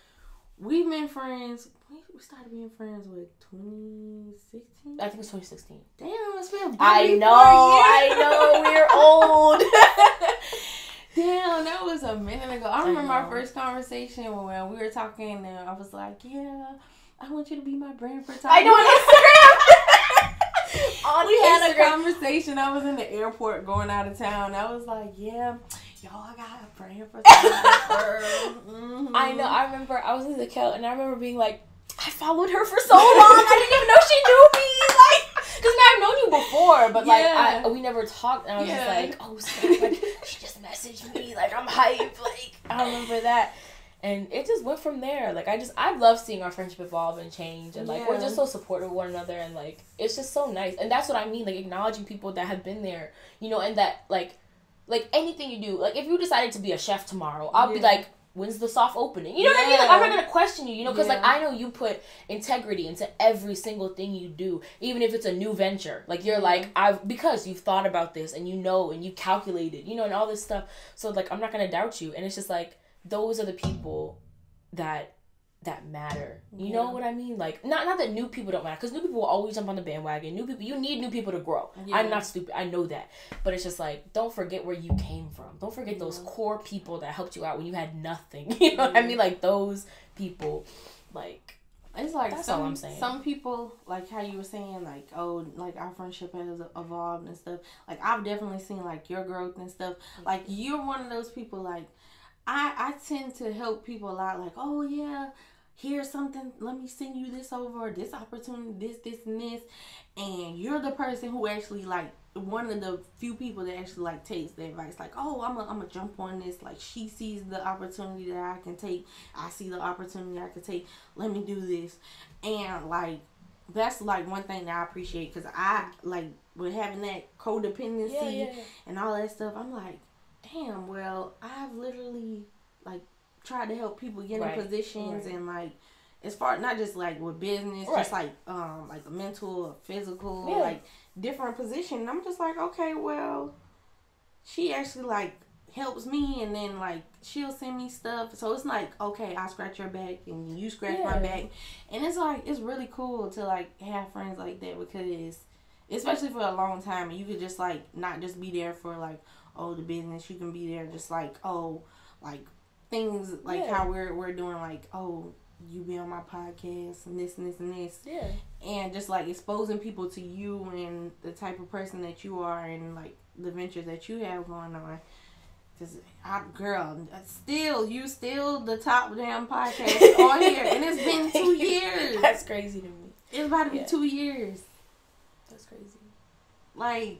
we've been friends. We started being friends with 2016. I think it's 2016. Damn, it's been. I know. We're old. Damn, that was a minute ago. I remember our first conversation when we were talking, and I was like, "Yeah, I want you to be my brand photographer." I know, on Instagram. We had a conversation. I was in the airport going out of town. I was like, "Yeah, y'all, I got a brand photographer." I know. I remember I was in the account, and I remember being like, I followed her for so long. I didn't even know she knew me. Like, because I've known you before, but like we never talked. And I was just like, oh snap! Like, she just messaged me. Like, I'm hyped. Like, I remember that, and it just went from there. Like, I love seeing our friendship evolve and change, and like we're just so supportive of one another, and like it's just so nice. And that's what I mean, like acknowledging people that have been there, you know, and that like anything you do, like if you decided to be a chef tomorrow, I'll be like, when's the soft opening? You know what I mean? Like, I'm not going to question you, you know? Because, like, I know you put integrity into every single thing you do, even if it's a new venture. Like, you're like, because you've thought about this, and you know, and you calculated, you know, and all this stuff. So, like, I'm not going to doubt you. And it's just, like, those are the people that matter. You know what I mean? Like, not that new people don't matter, because new people will always jump on the bandwagon. New people, you need new people to grow. I'm not stupid. I know that. But it's just like, don't forget where you came from. Don't forget those core people that helped you out when you had nothing. You know what I mean? Like, those people, like, it's like, that's all I'm saying. Some people, like how you were saying, like, oh, like our friendship has evolved and stuff. Like, I've definitely seen, like, your growth and stuff. Like, you're one of those people, like, I tend to help people a lot. Like, oh, yeah, here's something, let me send you this over, this opportunity, this, and this. And you're the person who actually, like, one of the few people that actually, like, takes the advice. Like, oh, I'm gonna jump on this. Like, she sees the opportunity that I can take. I see the opportunity I can take. Let me do this. And, like, that's, like, one thing that I appreciate. Because I, like, with having that codependency and all that stuff, I'm like, damn, well, I've literally, like, tried to help people get in positions and, like, as far, not just, like, with business, just, like a mental or physical, like, different position. And I'm just like, okay, well, she actually, like, helps me, and then, like, she'll send me stuff. So it's like, okay, I scratch your back, and you scratch my back. And it's, like, it's really cool to, like, have friends like that, because, especially for a long time, and you could just, like, not just be there for, like, oh, the business. You can be there just, like, oh, like, things, like, how we're doing, like, oh, you be on my podcast and this and this and this. Yeah. And just, like, exposing people to you and the type of person that you are, and, like, the ventures that you have going on. Cause you still the top damn podcast on here. And it's been 2 years. That's crazy to me. It's about to be 2 years. That's crazy. Like,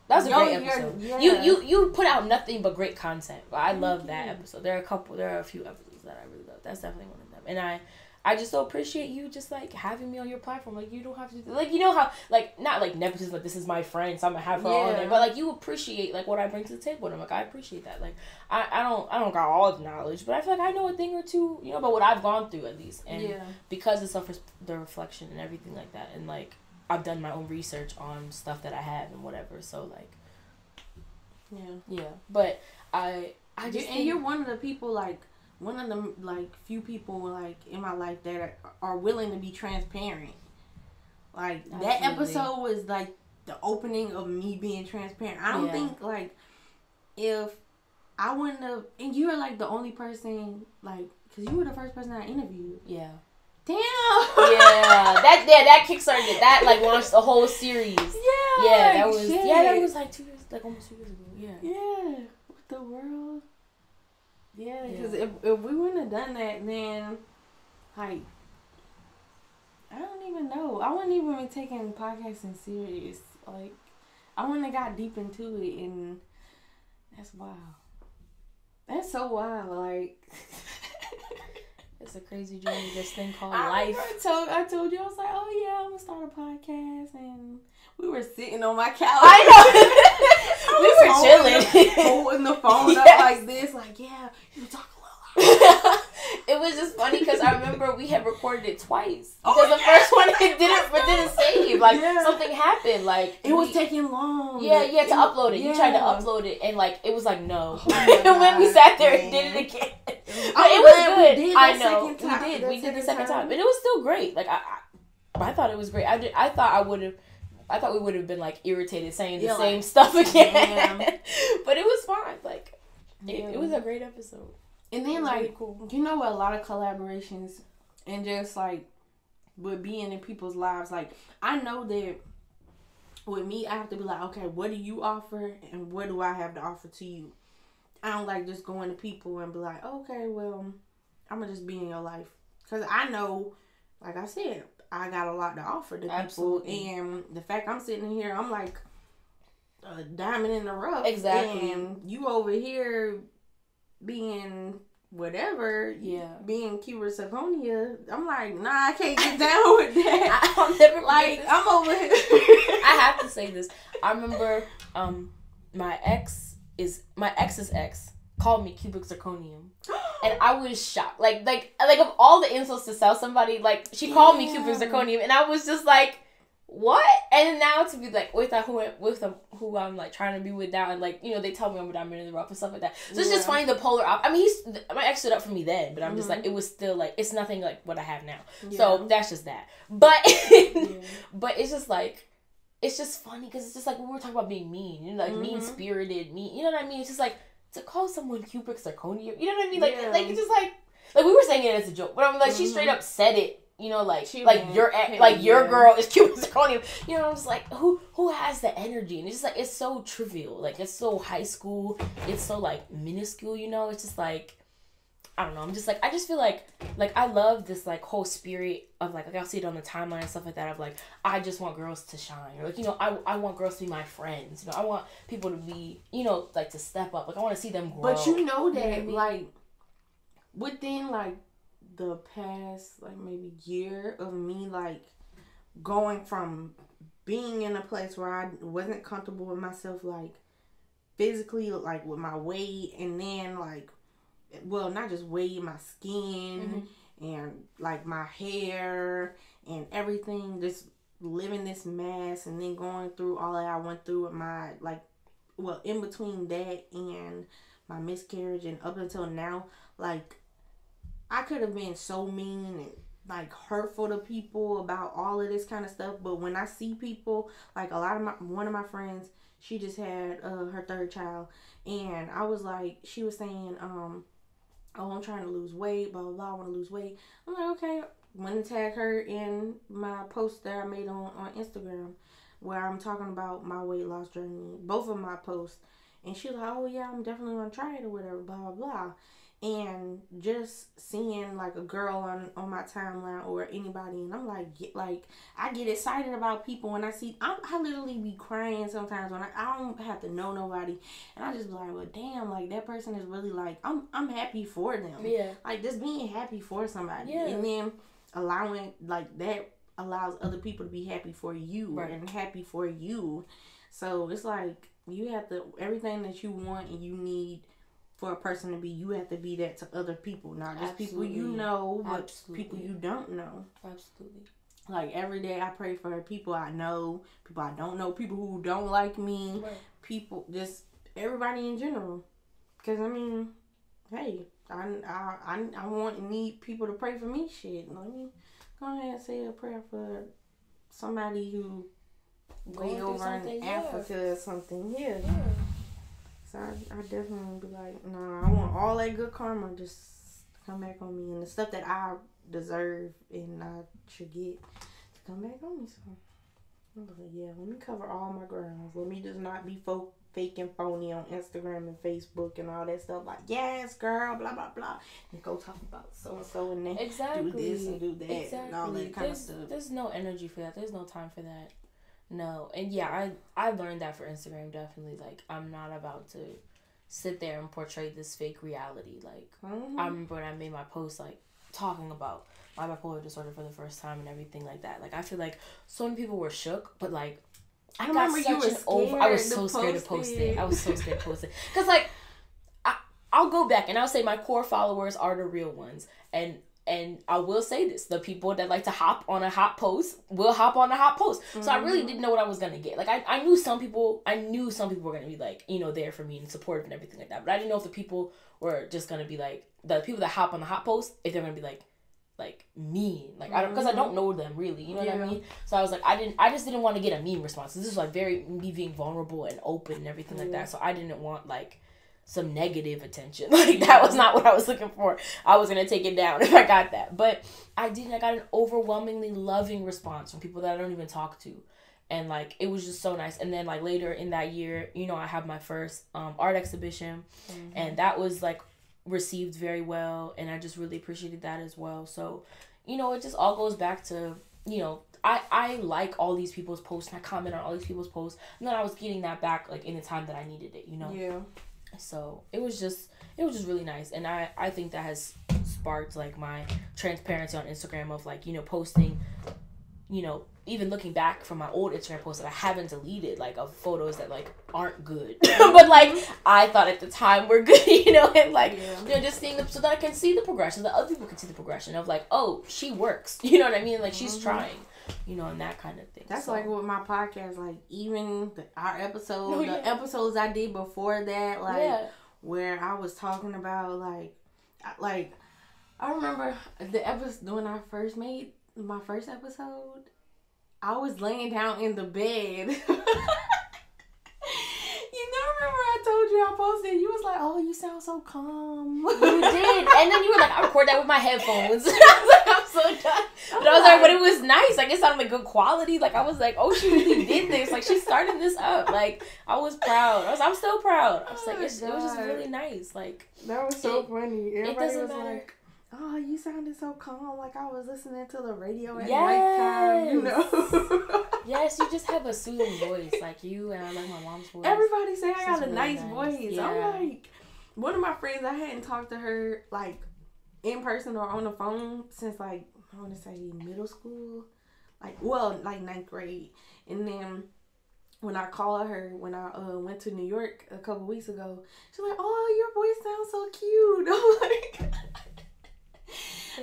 that was a great episode. You put out nothing but great content. I love that episode. There are a few episodes that I really love. That's definitely one of them. And I just so appreciate you just, like, having me on your platform. Like, you don't have to, like, you know how, like, not like nepotism, like, this is my friend, so I'm gonna have her on there. But, like, you appreciate, like, what I bring to the table. And I'm like, I appreciate that. Like, I don't got all the knowledge, but I feel like I know a thing or two, you know, about what I've gone through, at least. And because it's of the reflection and everything like that. And, like, I've done my own research on stuff that I have and whatever, so, like, but I just and you're one of the people, like, one of the, like, few people, like, in my life that are willing to be transparent. Like, that episode was, like, the opening of me being transparent. I don't think, like, if I wouldn't have, and you were, like, the only person, like, because you were the first person I interviewed. Yeah. Damn. That kickstarted it. That, like, launched the whole series. Yeah, that was shit. Yeah, that was like 2 years, like almost 2 years ago. Yeah. What the world? Yeah, because if we wouldn't have done that, then like I don't even know. I wouldn't even be taking podcasting serious. Like I wouldn't have got deep into it, and that's wild. That's so wild. Like. It's a crazy journey, this thing called life. I told you, I was like, oh yeah, I'm gonna start a podcast, and we were sitting on my couch. I know. We were chilling. Holding the phone up like this, like, yeah, you talk a little loud. It was just funny because I remember we had recorded it twice. Because the first one it didn't save. Like something happened. Like it was taking long. Yeah, you had to upload it. Yeah. You tried to upload it and like it was like no. And when we sat there and did it again. But it was good. I know. We did the second time. And it was still great. Like I thought it was great. I thought we would have been like irritated saying the same stuff again. But it was fine. Like it was a great episode. And then, like, really cool. You know what? A lot of collaborations and just, like, with being in people's lives, like, I know that with me, I have to be like, okay, what do you offer and what do I have to offer to you? I don't like just going to people and be like, okay, well, I'm going to just be in your life. Because I know, like I said, I got a lot to offer to people. And the fact I'm sitting here, I'm like a diamond in the rough. Exactly. And you over here being whatever, being Cuba Zirconia, I'm like, nah, I can't get down with that. I'll never like this. I'm over here. I have to say this. I remember my ex's ex called me cubic zirconium, and I was shocked. Like of all the insults to sell somebody, like she called me cubic zirconium, and I was just like, what? And now to be like with who I'm like trying to be with now, and like they tell me I'm a diamond in the rough and stuff like that. So it's just funny the polar opposite. I mean, my ex stood up for me then, but I'm just like it was still like it's nothing like what I have now. Yeah. So that's just that. But but it's just like it's just funny because it's just like when we were talking about being mean, like mean spirited, mean. You know what I mean? It's just like to call someone cubic zirconium. You know what I mean? Like like it's just like we were saying it as a joke, but I'm like she straight up said it. Your girl is cubic zirconium. I'm just like, who has the energy? And it's just like, it's so trivial. Like, it's so high school. It's so, like, minuscule, It's just like, I don't know. I'm just like, I just feel like I love this, like, whole spirit of, like I'll see it on the timeline and stuff like that of, like, I just want girls to shine. Or, like, I want girls to be my friends. I want people to be, like, to step up. Like, I want to see them grow. But you know that, like, within, like, the past like maybe year of me like going from being in a place where I wasn't comfortable with myself like physically like with my weight and then like well not just weight, my skin and like my hair and everything, just living this mess and then going through all that I went through with my like in between that and my miscarriage and up until now, like I could have been so mean and like hurtful to people about all of this kind of stuff. But when I see people, like one of my friends, she just had her third child, and I was like, she was saying, oh, I'm trying to lose weight, blah blah blah. I want to lose weight. I'm like, okay. Went and tag her in my post that I made on Instagram, where I'm talking about my weight loss journey. Both of my posts, and she was like, oh yeah, I'm definitely gonna try it or whatever, blah blah blah. And just seeing like a girl on my timeline or anybody, and I'm like, I get excited about people when I see. I literally be crying sometimes when I don't have to know nobody, and I just be like, well, damn, like that person is really like I'm happy for them. Yeah. Like just being happy for somebody, yeah. And then allowing like that allows other people to be happy for you right. and happy for you. So it's like you have to everything that you want and you need. For a person to be, you have to be that to other people, not just Absolutely. People you know, but Absolutely. people you don't know. Absolutely. Like every day, I pray for people I know, people I don't know, people who don't like me, right. people, just everybody in general. Because I mean, hey, I want and need people to pray for me. Shit, let me go ahead and say a prayer for somebody who way over in Africa or something. Yeah. So I definitely be like, no, I want all that good karma just to come back on me. And the stuff that I deserve and I should get to come back on me. So Yeah, let me cover all my grounds. Let me just not be fake and phony on Instagram and Facebook and all that stuff. Like, yes, girl, blah, blah, blah. And go talk about so-and-so and then do this and do that and all that kind of stuff. There's no energy for that. There's no time for that. No. And yeah, I learned that for Instagram, definitely. Like, I'm not about to sit there and portray this fake reality. Like, I remember when I made my post, like, talking about my bipolar disorder for the first time and everything like that. Like, I feel like so many people were shook, but like, I was so scared to post it. I was so scared to post it. Because like, I'll go back and I'll say my core followers are the real ones. And I will say this, the people that like to hop on a hot post will hop on a hot post. So I really didn't know what I was going to get. Like, I knew some people were going to be like, you know, there for me and supportive and everything like that. But I didn't know if the people were just going to be like, the people that hop on the hot post, if they're going to be like mean, like because I don't know them really, you know what I mean. So I was like, I just didn't want to get a mean response. This was like very me being vulnerable and open and everything like that. So I didn't want like some negative attention. Like that was not what I was looking for. I was gonna take it down if I got that, but I didn't. I got an overwhelmingly loving response from people that I don't even talk to, and like it was just so nice. And then like later in that year, you know, I had my first art exhibition, and that was like received very well, and I just really appreciated that as well. So, you know, it just all goes back to, you know, I like all these people's posts and I comment on all these people's posts, and then I was getting that back like in the time that I needed it, you know. Yeah. So it was just really nice, and I think that has sparked like my transparency on Instagram of like, you know, posting, you know, even looking back from my old Instagram posts that I haven't deleted, like of photos that like aren't good, but like I thought at the time were good, you know, and like you know, just seeing them so that I can see the progression, that other people can see the progression of like, oh, she works, you know what I mean, like she's trying, you know, and that kind of thing. That's like with my podcast, like even our episode, the episodes I did before that, like where I was talking about like I remember the episode when I first made my first episode. I was laying down in the bed. You know, remember I told you I posted, you was like, oh, you sound so calm. You did. And then you were like, I record that with my headphones. I was like, I'm so done. But I was like, but it was nice. Like, it sounded like good quality. Like, I was like, oh, she really did this. Like, she started this up. Like, I was proud. I'm still proud. I was like, it was just really nice. Like, that was so funny. Everybody was matter. Like, oh, you sounded so calm, like I was listening to the radio at nighttime, you know. Yes, you just have a soothing voice, like you, and I like my mom's voice. Everybody say I got a really nice voice. Yeah. I'm like, one of my friends, I hadn't talked to her like in person or on the phone since like, I want to say middle school, like ninth grade. And then when I called her, when I went to New York a couple weeks ago, she's like, oh, your voice sounds so cute. I'm like...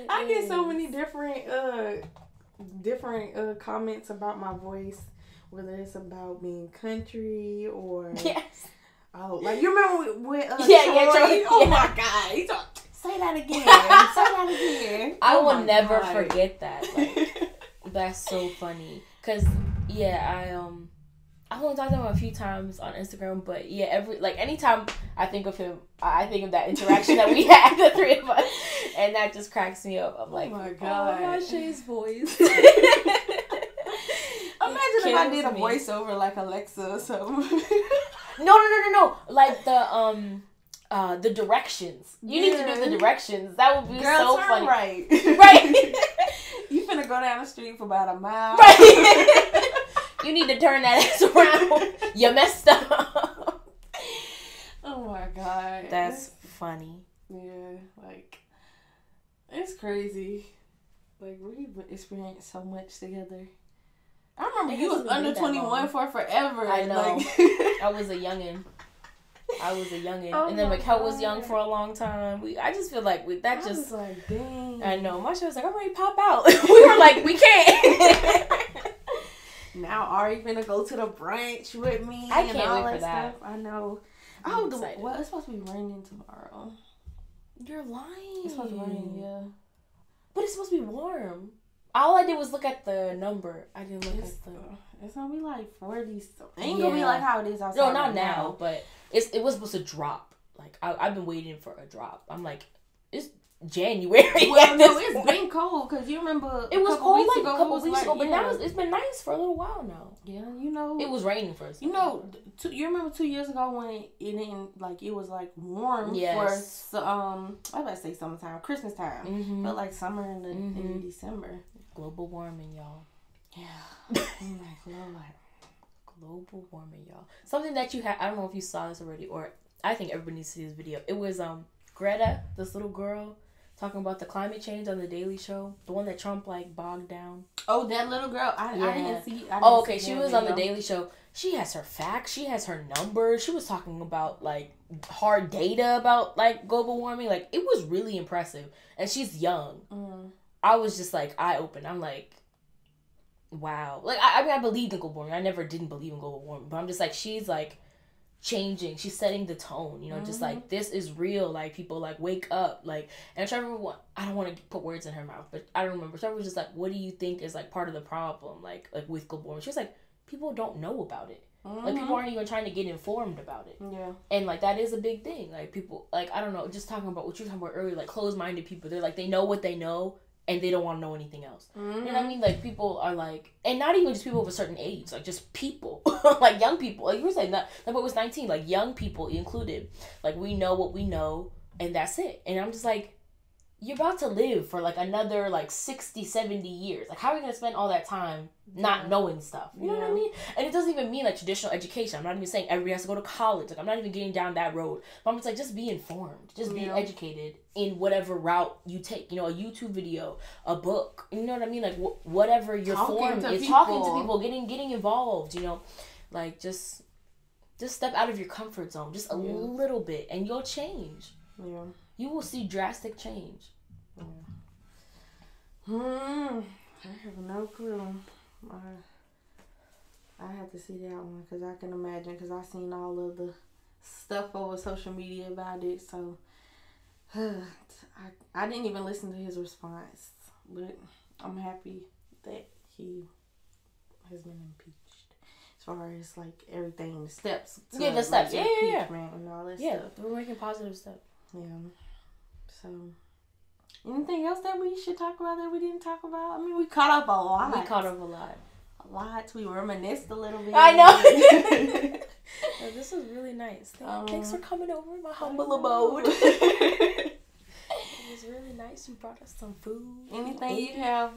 I get so many different comments about my voice, whether it's about being country or like you remember with Troy? Oh my God, say that again. I will never forget that. Like, that's so funny. Cause I've only talked to him a few times on Instagram, but anytime I think of him, I think of that interaction that we had, the three of us, and that just cracks me up. I'm like, oh my God, Shay's voice. Imagine if I did a voiceover like Alexa or something. No. Like the directions. You need to do the directions. That would be so funny. Right. Right. You finna go down the street for about a mile. Right. You need to turn that ass around. You messed up. Oh my God. That's funny. Yeah, like, it's crazy. Like, we've experienced so much together. I remember you was under 21 for forever. I know. Like, I was a youngin'. Oh and then Mikkel was young for a long time. I just feel like I was like, dang. I know. My shit was like, I'm ready to pop out. We were like, we can't. Now Ari finna go to the brunch with me. I can't wait for that. Stuff. I know. Well, it's supposed to be raining tomorrow. You're lying. It's supposed to rain, yeah. But it's supposed to be warm. All I did was look at the number. I didn't look at the... It's gonna be like 40. It ain't gonna be like how it is outside. No, not now. But it was supposed to drop. Like, I've been waiting for a drop. I'm like, January. Well, no, it's been cold because you remember it was cold like a couple weeks ago, but yeah. now it's been nice for a little while now. Yeah, you know, it was raining first. You know, you remember 2 years ago when it didn't like it was like warm for I was about to say summertime, Christmas time, but like summer in December. Global warming, y'all. Yeah, I'm like Lord. Global warming, y'all. Something that you had, I don't know if you saw this already, or I think everybody needs to see this video. It was Greta, this little girl, talking about the climate change on the Daily Show, the one that Trump like bogged down. Oh, that little girl. I didn't see. Okay, she was on the Daily Show. She has her facts. She has her numbers. She was talking about like hard data about like global warming. Like it was really impressive, and she's young. I was just like eye open. I'm like, wow. Like I mean, I believed in global warming. I never didn't believe in global warming, but I'm just like, she's like changing. She's setting the tone. You know, just like this is real. Like people like wake up. Like, and Trevor, I don't want to put words in her mouth, but I don't remember. Trevor was just like, what do you think is like part of the problem? Like with global warming, she was like, people don't know about it. Like people aren't even trying to get informed about it. Yeah. And like that is a big thing. Like people, like I don't know, just talking about what you were talking about earlier, like closed-minded people. They're like they know what they know. And they don't want to know anything else. You know what I mean? Like, people are like... And not even just people of a certain age. Like, just people. Like, young people. Like, you were saying that... Like, what was 19? Like, young people included. Like, we know what we know. And that's it. And I'm just like... You're about to live for, like, another, like, 60, 70 years. Like, how are we going to spend all that time not knowing stuff? You know what I mean? And it doesn't even mean, like, traditional education. I'm not even saying everybody has to go to college. Like, I'm not even getting down that road. But I'm just like, just be informed. Just be educated in whatever route you take. You know, a YouTube video, a book. You know what I mean? Like, whatever your form is. Talking to people. Getting involved, you know? Like, just step out of your comfort zone. Just a little bit. And you'll change. Yeah. You will see drastic change. Yeah. I have no clue. I have to see that one because I can imagine because I've seen all of the stuff over social media about it. So I didn't even listen to his response, but I'm happy that he has been impeached. As far as like everything, the steps. The steps. Like, yeah. And all that stuff. stuff. We're making positive steps. Yeah. So, anything else that we should talk about that we didn't talk about? I mean, we caught up a lot. We reminisced a little bit. I know. So this was really nice. Thanks for coming over my humble abode. It was really nice. You brought us some food. Anything you have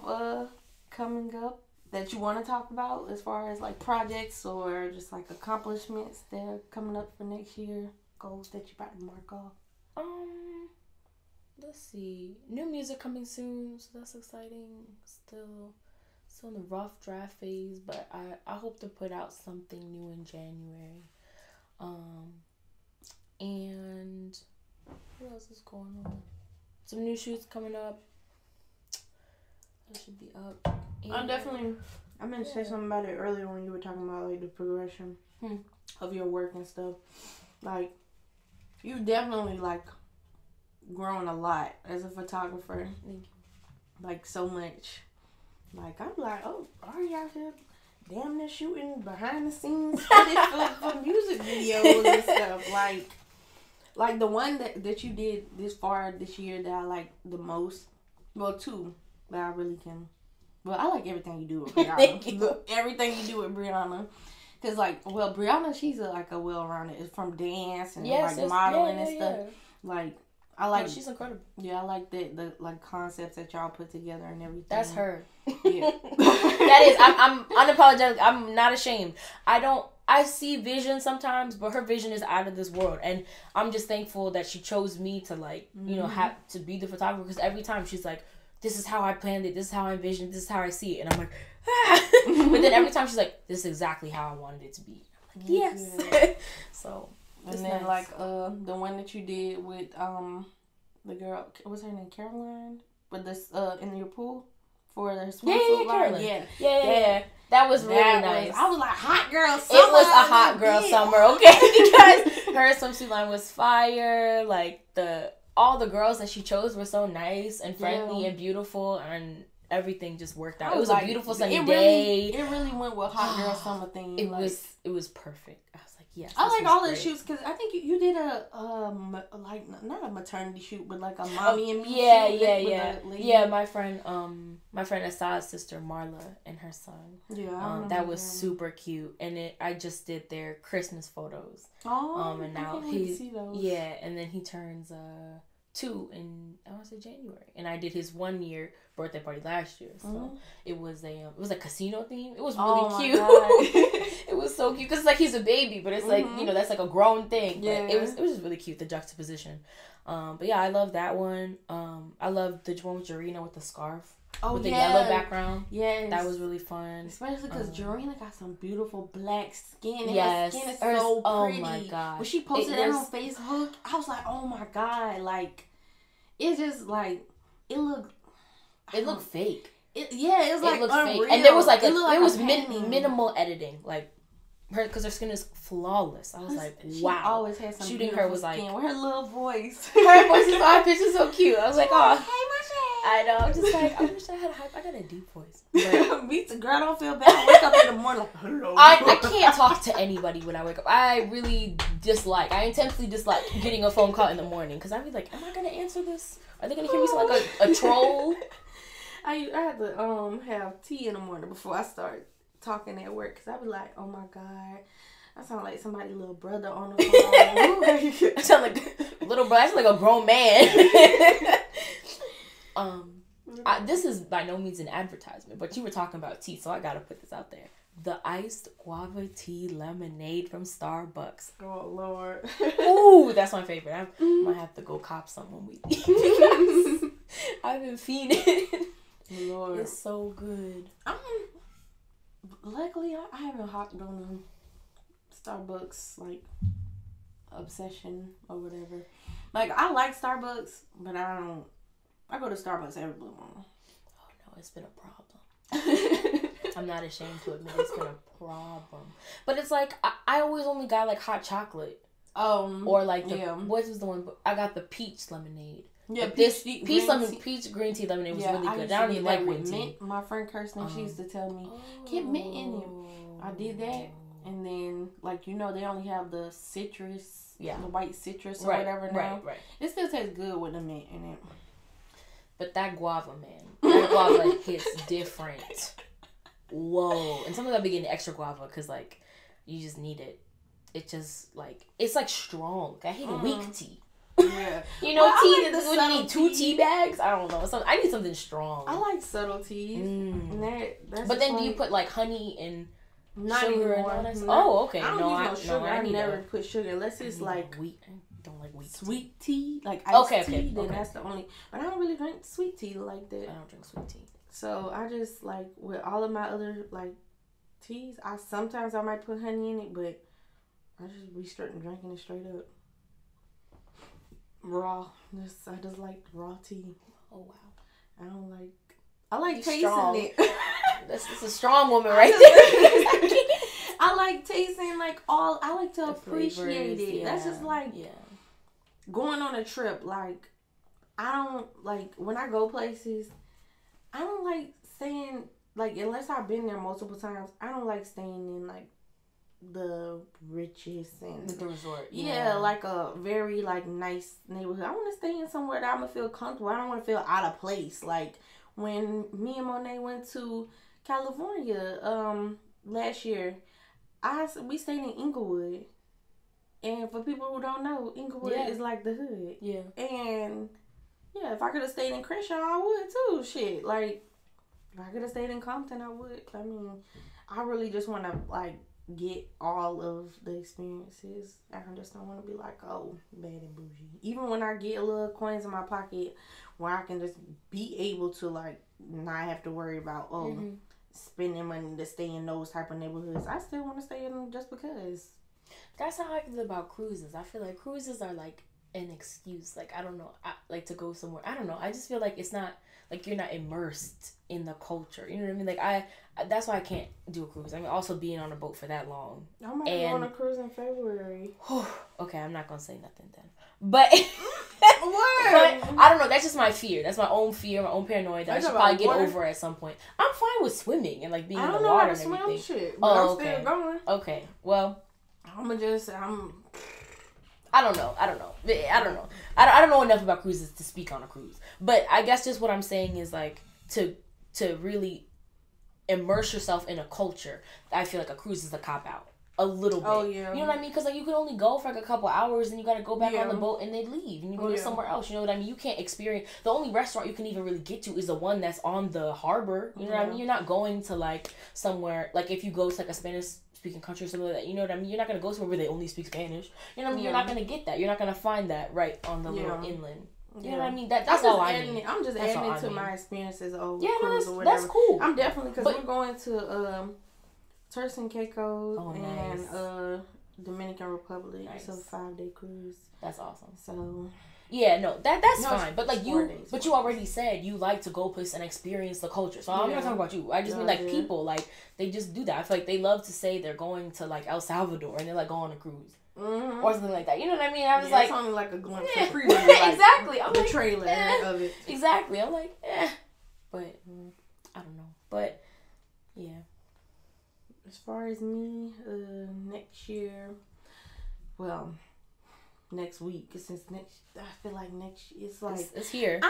coming up that you want to talk about as far as like projects or just like accomplishments that are coming up for next year? Goals that you're about to mark off? Let's see. New music coming soon, so that's exciting. Still in the rough draft phase, but I hope to put out something new in January. And what else is going on? Some new shoots coming up. That should be up. And I meant to say something about it earlier when you were talking about like the progression of your work and stuff. Like, you definitely like grown a lot as a photographer. Like so much. Like I'm like, oh, are you out here damn near shooting behind the scenes for music videos and stuff. Like the one that you did this far this year that I like the most. Well, two that I really can. Well, I like everything you do with Brianna. Thank you. Everything you do with Brianna. Cause Brianna, she's like a well-rounded from dance and modeling and stuff. Like I like. She's incredible. Yeah, I like the like concepts that y'all put together and everything. That's her. Yeah. That is. I'm unapologetic. I'm not ashamed. I see vision sometimes, but her vision is out of this world, and I'm just thankful that she chose me to have to be the photographer. Because every time she's like, "This is how I planned it. This is how I envisioned. This is how I see it," and I'm like, ah. But then every time she's like, "This is exactly how I wanted it to be." I'm like, yes. Yeah. So. And then nice. The one that you did with the girl, what's her name, Caroline, with this in your pool for the swimsuit line. Yeah. That was really nice. I was like, hot girl summer. It was a hot girl summer, okay? Because her swimsuit line was fire. Like all the girls that she chose were so nice and friendly and beautiful, and everything just worked out. It was like, a beautiful sunny day. It really went with hot girl summer thing. It was perfect. I was like, yes. I like all the shoots because I think you did a like not a maternity shoot, but like a mommy and me shoot. Yeah. My friend Asad's sister Marla and her son. Yeah, that was super cute, and I just did their Christmas photos. Oh, and now I can't wait to see those. Yeah, and then he turns 2 in I want to say January, and I did his 1 year birthday party last year, so it was a casino theme. It was really cute. It was so cute because it's like he's a baby, but it's like that's like a grown thing. Yeah, but it was just really cute, the juxtaposition. But yeah, I love that one. I love the one with Jarena with the scarf. With the yellow background. Yes. That was really fun. Especially because Jarena got some beautiful black skin. Yes. Her skin is so pretty. Oh my God. When she posted that on Facebook, I was like, oh my God. Like, it's just like, it looked fake. It was like unreal. Fake. And there was like minimal editing. Like, because her skin is flawless. I was like, wow. She always had some shooting her was like with her little voice. Her voice is on picture so cute. I was like, oh, hey, I know. I'm just like, I wish I had I got a deep voice. Me too, girl. Don't feel bad. I wake up in the morning like, hello. I can't talk to anybody when I wake up. I really I intensely dislike getting a phone call in the morning because I'd be like, am I gonna answer this? Are they gonna hear me sound like a troll? I had to have tea in the morning before I start talking at work because I'd be like, oh my God, I sound like somebody's little brother on the phone. I sound like little brother. I sound like a grown man. This is by no means an advertisement, but you were talking about tea, so I gotta put this out there. The iced guava tea lemonade from Starbucks. Oh Lord. Ooh, that's my favorite. I might have to go cop some when we leave. I've been feeding. Lord. It's so good. Luckily, I haven't hopped on a Starbucks like obsession or whatever. Like, I like Starbucks, but I go to Starbucks every blue moon. Oh no, it's been a problem. I'm not ashamed to admit it's been a problem. But it's like I always only got like hot chocolate. Or like what was the one? I got the peach lemonade. Yeah, peach green tea lemonade was really good. I don't even like green tea. My friend Kirsten, she used to tell me, get mint in it. I did that, and then like they only have the citrus, the white citrus or whatever now. Right. It still tastes good with the mint in it. But that guava, man, that guava hits different. Whoa! And sometimes I be getting extra guava because like you just need it. It just like it's like strong. I hate weak tea. Yeah. Tea that you need 2 tea bags. I don't know. I need something strong. I like subtle teas. But then do you put like honey and sugar and all that? Okay. I don't use no sugar. I never put sugar unless it's like wheat. I don't like wheat sweet tea, like iced tea. Then okay. That's the only. But I don't really drink sweet tea like that. I don't drink sweet tea. So I just like with all of my other like teas. Sometimes I might put honey in it, but I just be drinking it straight up. Raw. I just like raw tea. Oh wow. I like tasting it. That's a strong woman right there. I like tasting I like to appreciate it. That's just like going on a trip. Like I don't like when I go places, I don't like staying unless I've been there multiple times, I don't like staying in the richest and the resort. Like a very nice neighborhood. I want to stay in somewhere that I'm gonna feel comfortable. I don't want to feel out of place. Like when me and Monet went to California last year, we stayed in Inglewood, and for people who don't know, Inglewood is like the hood. Yeah. And if I could have stayed in Crenshaw, I would too. Shit, like if I could have stayed in Compton, I would. I mean, I really just want to get all of the experiences. I just don't want to be like, oh, bad and bougie. Even when I get a little coins in my pocket where I can just be able to not have to worry about spending money to stay in those type of neighborhoods, I still want to stay in them just because. That's how I feel about cruises. I feel like cruises are an excuse. I don't know, to go somewhere. I don't know. I just feel like it's not you're not immersed in the culture. You know what I mean? That's why I can't do a cruise. I mean, also being on a boat for that long. I might go on a cruise in February. Okay, I'm not gonna say nothing then. But But I don't know. That's just my fear. That's my own fear, my own paranoia that I should probably get over at some point. I'm fine with swimming and like being in the water and everything. I don't know how to swim shit, but I'm still going. Okay, well, I don't know. I don't know. I don't know enough about cruises to speak on a cruise. But I guess just what I'm saying is like to really immerse yourself in a culture. I feel like a cruise is a cop out. A little bit. Oh, yeah. You know what I mean? Because, like, you can only go for, like, a couple hours and you got to go back on the boat and they leave. And you go to somewhere else. You know what I mean? You can't experience... The only restaurant you can even really get to is the one that's on the harbor. You know what I mean? You're not going to, like, somewhere... Like, if you go to, like, a Spanish-speaking country or something like that, you know what I mean? You're not going to go somewhere where they only speak Spanish. You know what I mean? You're not going to get that. You're not going to find that right on the little inland. You know what I mean? That's all I mean. I'm just adding it to my experiences of cruise or whatever. That's cool. I'm definitely... Because we're going to... Turks and Caicos and Dominican Republic. Nice. It's a 5-day cruise. That's awesome. So yeah, no, that's fine. But like you already said you like to go places and experience the culture. So I'm not talking about you. I just mean like people like they just do that. I feel like they love to say they're going to like El Salvador and they're like go on a cruise. Mm-hmm. Or something like that. You know what I mean? I was like, it's only like a glimpse of preview, like, exactly. I'm the like, trailer of it. Exactly. I'm like, but I don't know. But yeah. As far as me, next year, next week, since I feel like next, it's like it's here.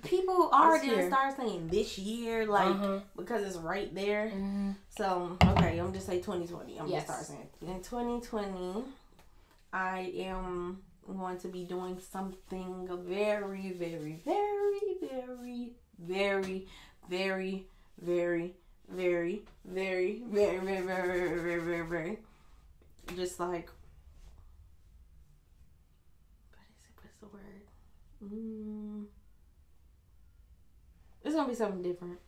People already start saying this year, like because it's right there. Mm-hmm. So okay, I'm just say 2020. I'm gonna start saying in 2020, I am going to be doing something very, very, very, very, very, very, very, very, very, very, very, very, very, very, very, just like, what's the word? It's gonna be something different.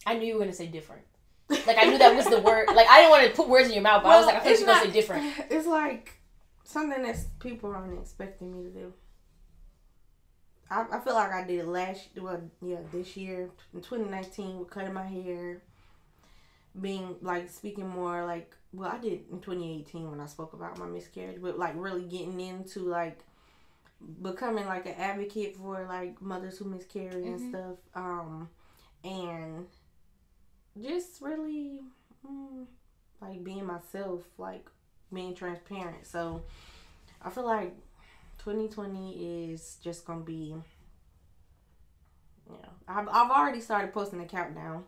I knew you were gonna say different. Like I knew that was the word. Like I didn't want to put words in your mouth, but I was like, I thought you were gonna say different. It's like something that people aren't expecting me to do. I feel like I did it this year in 2019 with cutting my hair. Being like speaking more like I did in 2018 when I spoke about my miscarriage, but like really getting into like becoming like an advocate for like mothers who miscarry and stuff, and just really like being myself, like being transparent. So I feel like 2020 is just gonna be, I've already started posting a countdown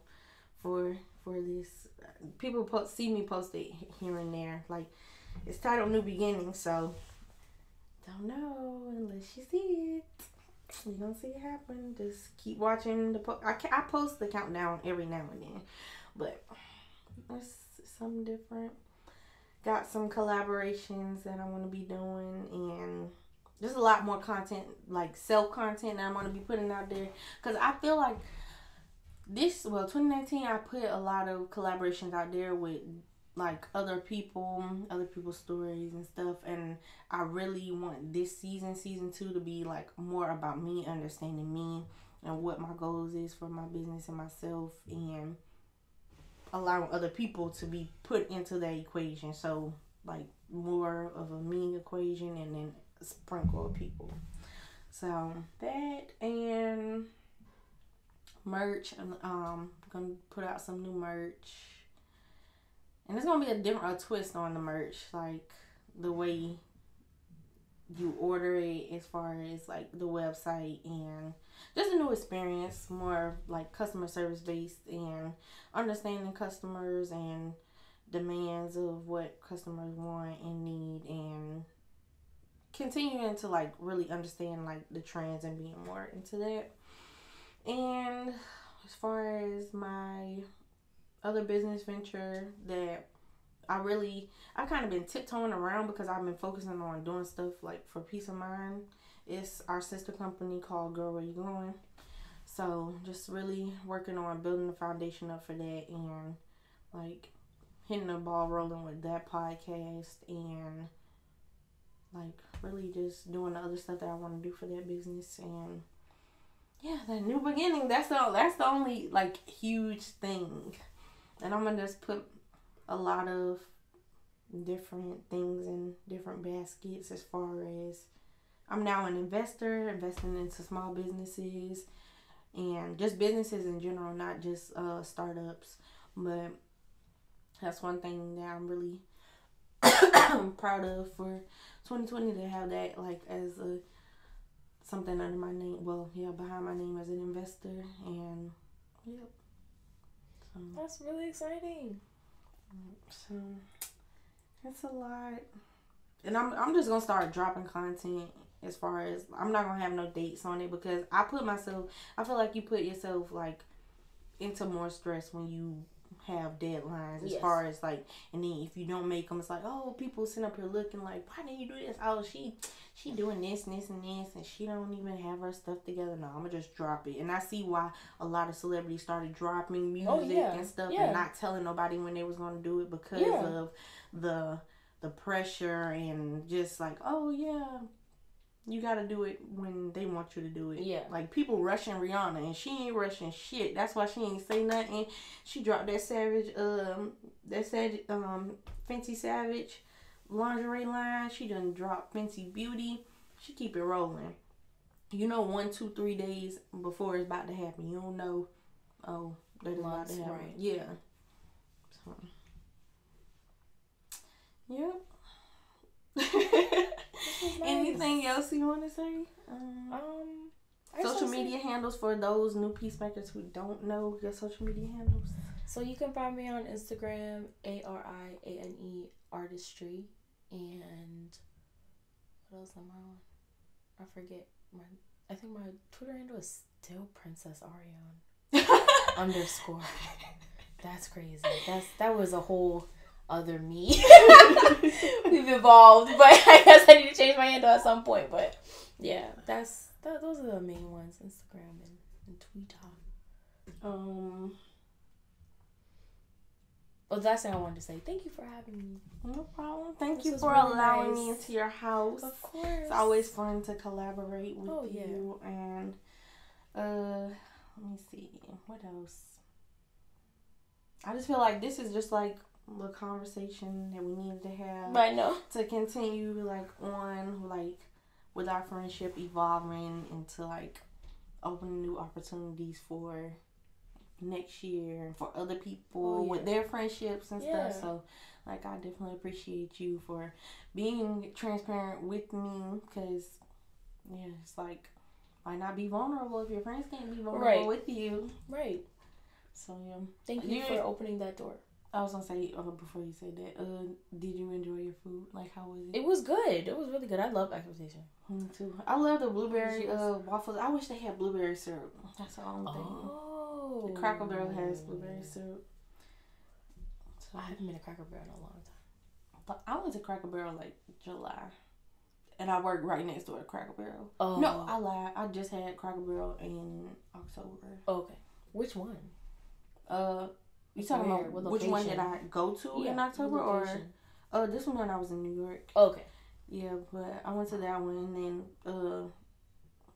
for this. People see me post it here and there. Like, it's titled New Beginnings, so don't know unless you see it. You don't see it happen. Just keep watching the post. I post the countdown every now and then, but it's something different. Got some collaborations that I want to be doing, and there's a lot more content, like self-content that I'm going to be putting out there, because I feel like 2019, I put a lot of collaborations out there with like other people's stories and stuff, and I really want this season 2 to be like more about me, understanding me and what my goals is for my business and myself, and allowing other people to be put into that equation. So like more of a me equation and then a sprinkle of people. So that, and merch. I'm gonna put out some new merch, and it's gonna be a twist on the merch, like the way you order it, as far as like the website, and just a new experience, more like customer service based, and understanding customers and demands of what customers want and need, and continuing to like really understand like the trends and being more into that. And as far as my other business venture that I kind of been tiptoeing around because I've been focusing on doing stuff like for peace of mind. It's our sister company called Girl Where You Going. So just really working on building the foundation up for that, and like hitting the ball rolling with that podcast, and like really just doing the other stuff that I want to do for that business. And yeah, that new beginning, that's the only like huge thing. And I'm gonna just put a lot of different things in different baskets as far as I'm now an investor, investing into small businesses and just businesses in general, not just startups. But that's one thing that I'm really proud of for 2020, to have that like as a something under my name. Well, yeah, behind my name as an investor, and yep. So, that's really exciting. So it's a lot, and I'm just gonna start dropping content. As far as, I'm not gonna have no dates on it, because I feel like you put yourself like into more stress when you have deadlines, as far as like, and then if you don't make them, it's like, oh, people sitting up here looking like, why didn't you do this? Oh, she doing this and this and this, and she don't even have her stuff together. No, I'm gonna just drop it. And I see why a lot of celebrities started dropping music and stuff, and not telling nobody when they was gonna do it, because of the pressure, and just like, oh yeah, you gotta do it when they want you to do it. Yeah. Like, people rushing Rihanna, and she ain't rushing shit. That's why she ain't say nothing. She dropped that Fenty Savage lingerie line. She done dropped Fenty Beauty. She keep it rolling. You know, 1, 2, 3 days before it's about to happen. You don't know, oh, that is about to happen. Right. Yeah. So, yep. Nice. Anything else you want to say? Social media handles for those new peacemakers who don't know your social media handles. So you can find me on Instagram, ARIANE Artistry, and what else am I on? I forget. I think my Twitter handle is still Princess Ariane _ That's crazy. That was a whole other me. We've evolved, but I guess I need to change my handle at some point. But yeah, those are the main ones: Instagram and Twitter. Oh, that's the thing I wanted to say. Thank you for having me. No problem. Thank you for really allowing me into your house. Of course. It's always fun to collaborate with you. And let me see, what else? I just feel like this is just like the conversation that we needed to have. I know. To continue like on, like, with our friendship evolving into like opening new opportunities for next year and for other people with their friendships and stuff. So like, I definitely appreciate you for being transparent with me, because it's like, why not be vulnerable if your friends can't be vulnerable with you? Right. So thank you for opening that door. I was gonna say, before you say that, did you enjoy your food? Like, how was it? It was good. It was really good. I love expectation. Me too. I love the blueberry waffles. I wish they had blueberry syrup. That's the only thing. Oh. The Cracker Barrel has blueberry syrup. So, I haven't been to Cracker Barrel in a long time. But I went to Cracker Barrel like July. And I worked right next door to Cracker Barrel. Oh. No, I lied. I just had Cracker Barrel in October. Okay. Which one? You talking about which one did I go to in October, or this one when I was in New York? Okay. Yeah, but I went to that one, and then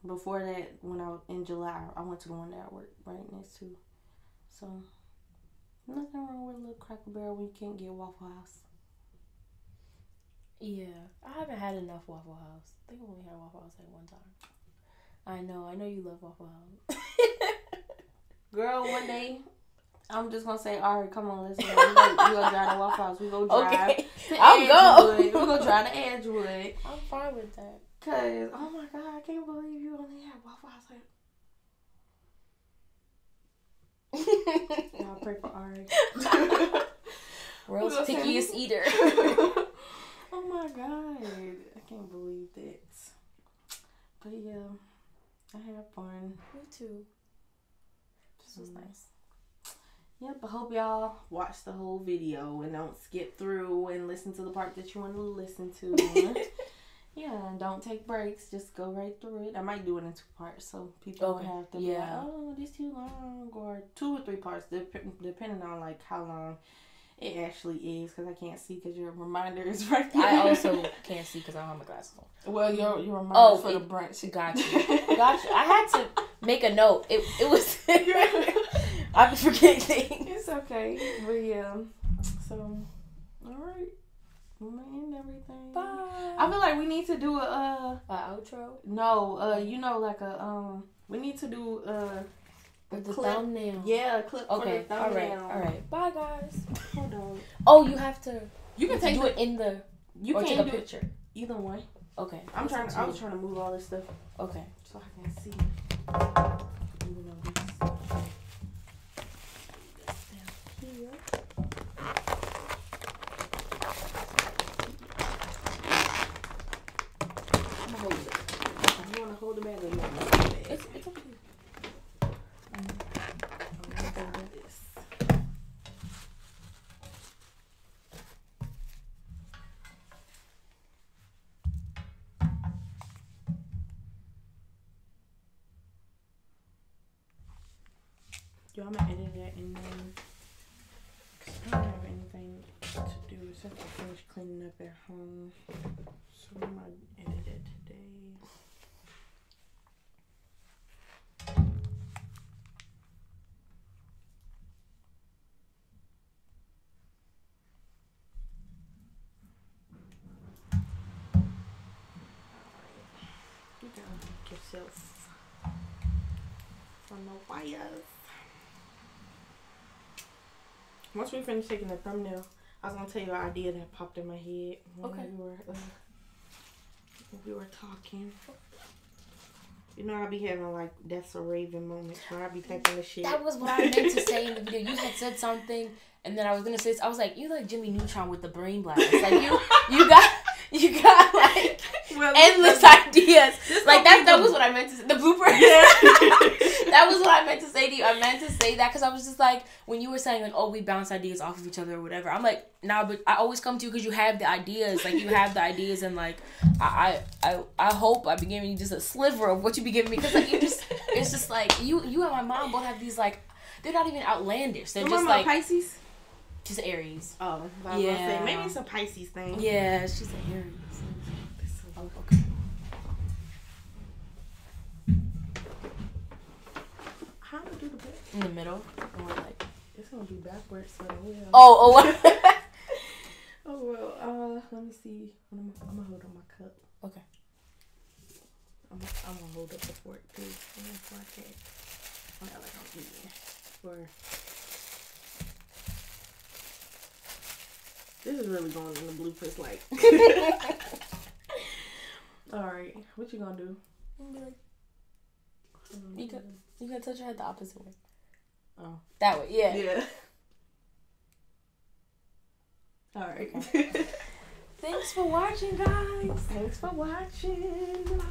before that, when I was in July, I went to the one that I worked right next to. So nothing wrong with a little Cracker Barrel when you can't get Waffle House. Yeah, I haven't had enough Waffle House. I think I only had Waffle House like one time. I know you love Waffle House. Girl, one day I'm just gonna say, all right, come on, let's go. We gonna drive to Waffle House. We go drive to Edgewood. We gonna drive to Edgewood. I'm fine with that. Cause, oh my God, I can't believe you only had Waffle House. Y'all pray for Ari. World's pickiest eater. Oh my God, I can't believe that. But yeah, I had fun. Me too. This was nice. Yep, I hope y'all watch the whole video and don't skip through and listen to the part that you want to listen to. Yeah, and don't take breaks. Just go right through it. I might do it in 2 parts, so people will have to be like, oh, this too long, or 2 or 3 parts, depending on like how long it actually is, because I can't see because your reminder is right there. I also can't see because I don't have my glasses on. Well, your reminder for the brunch. Got you. I had to make a note. It was... I be forgetting things. It's okay. But yeah. So, alright. I'm gonna end everything. Bye. I feel like we need to do a outro. No, like we need to do the thumbnail. Yeah, a clip for the thumbnail. All right. Bye, guys. Hold on. Oh, you have to. You can do it in the. You or can take a picture. Either way. Okay. I was trying to move all this stuff. Okay. So I can see. Hold the bag or you want to hold the bag? It's okay. I'm going to do this. Yo, I'm going to edit that and then I don't have anything to do except to finish cleaning up at home. So I'm going to edit it today. You gotta make yourself from the wires. Once we finish taking the thumbnail, I was gonna tell you an idea that popped in my head when we were talking. You know, I be having like that's a Raven moments where I be thinking the shit. That was what I meant to say in the video. You had said something, and then I was gonna say, I was like, you like Jimmy Neutron with the brain blast. Like you got like endless ideas. Like that was what I meant to say. The blooper. Yeah. That was what I meant to say to you. I meant to say that because I was just like, when you were saying like, oh, we bounce ideas off of each other or whatever. I'm like, nah, but I always come to you because you have the ideas. Like you have the ideas, and like I hope I be giving you just a sliver of what you be giving me because like it's just like you and my mom both have these like, they're not even outlandish. They're just like Pisces. She's Aries. Oh, I was gonna say, maybe it's a Pisces thing. Yeah, she's an Aries. Oh, okay. How do I do the back? In the middle, or like it's gonna be backwards, so yeah. Oh. Oh well. Let me see. I'm gonna hold on my cup. Okay. I'm gonna hold up the fork too. Like I'm eating. Or this is really going in the bloopers, like. All right, what you gonna do? You can touch your head the opposite way. Oh, that way, yeah. Yeah. All right. Okay. Thanks for watching, guys. Thanks for watching.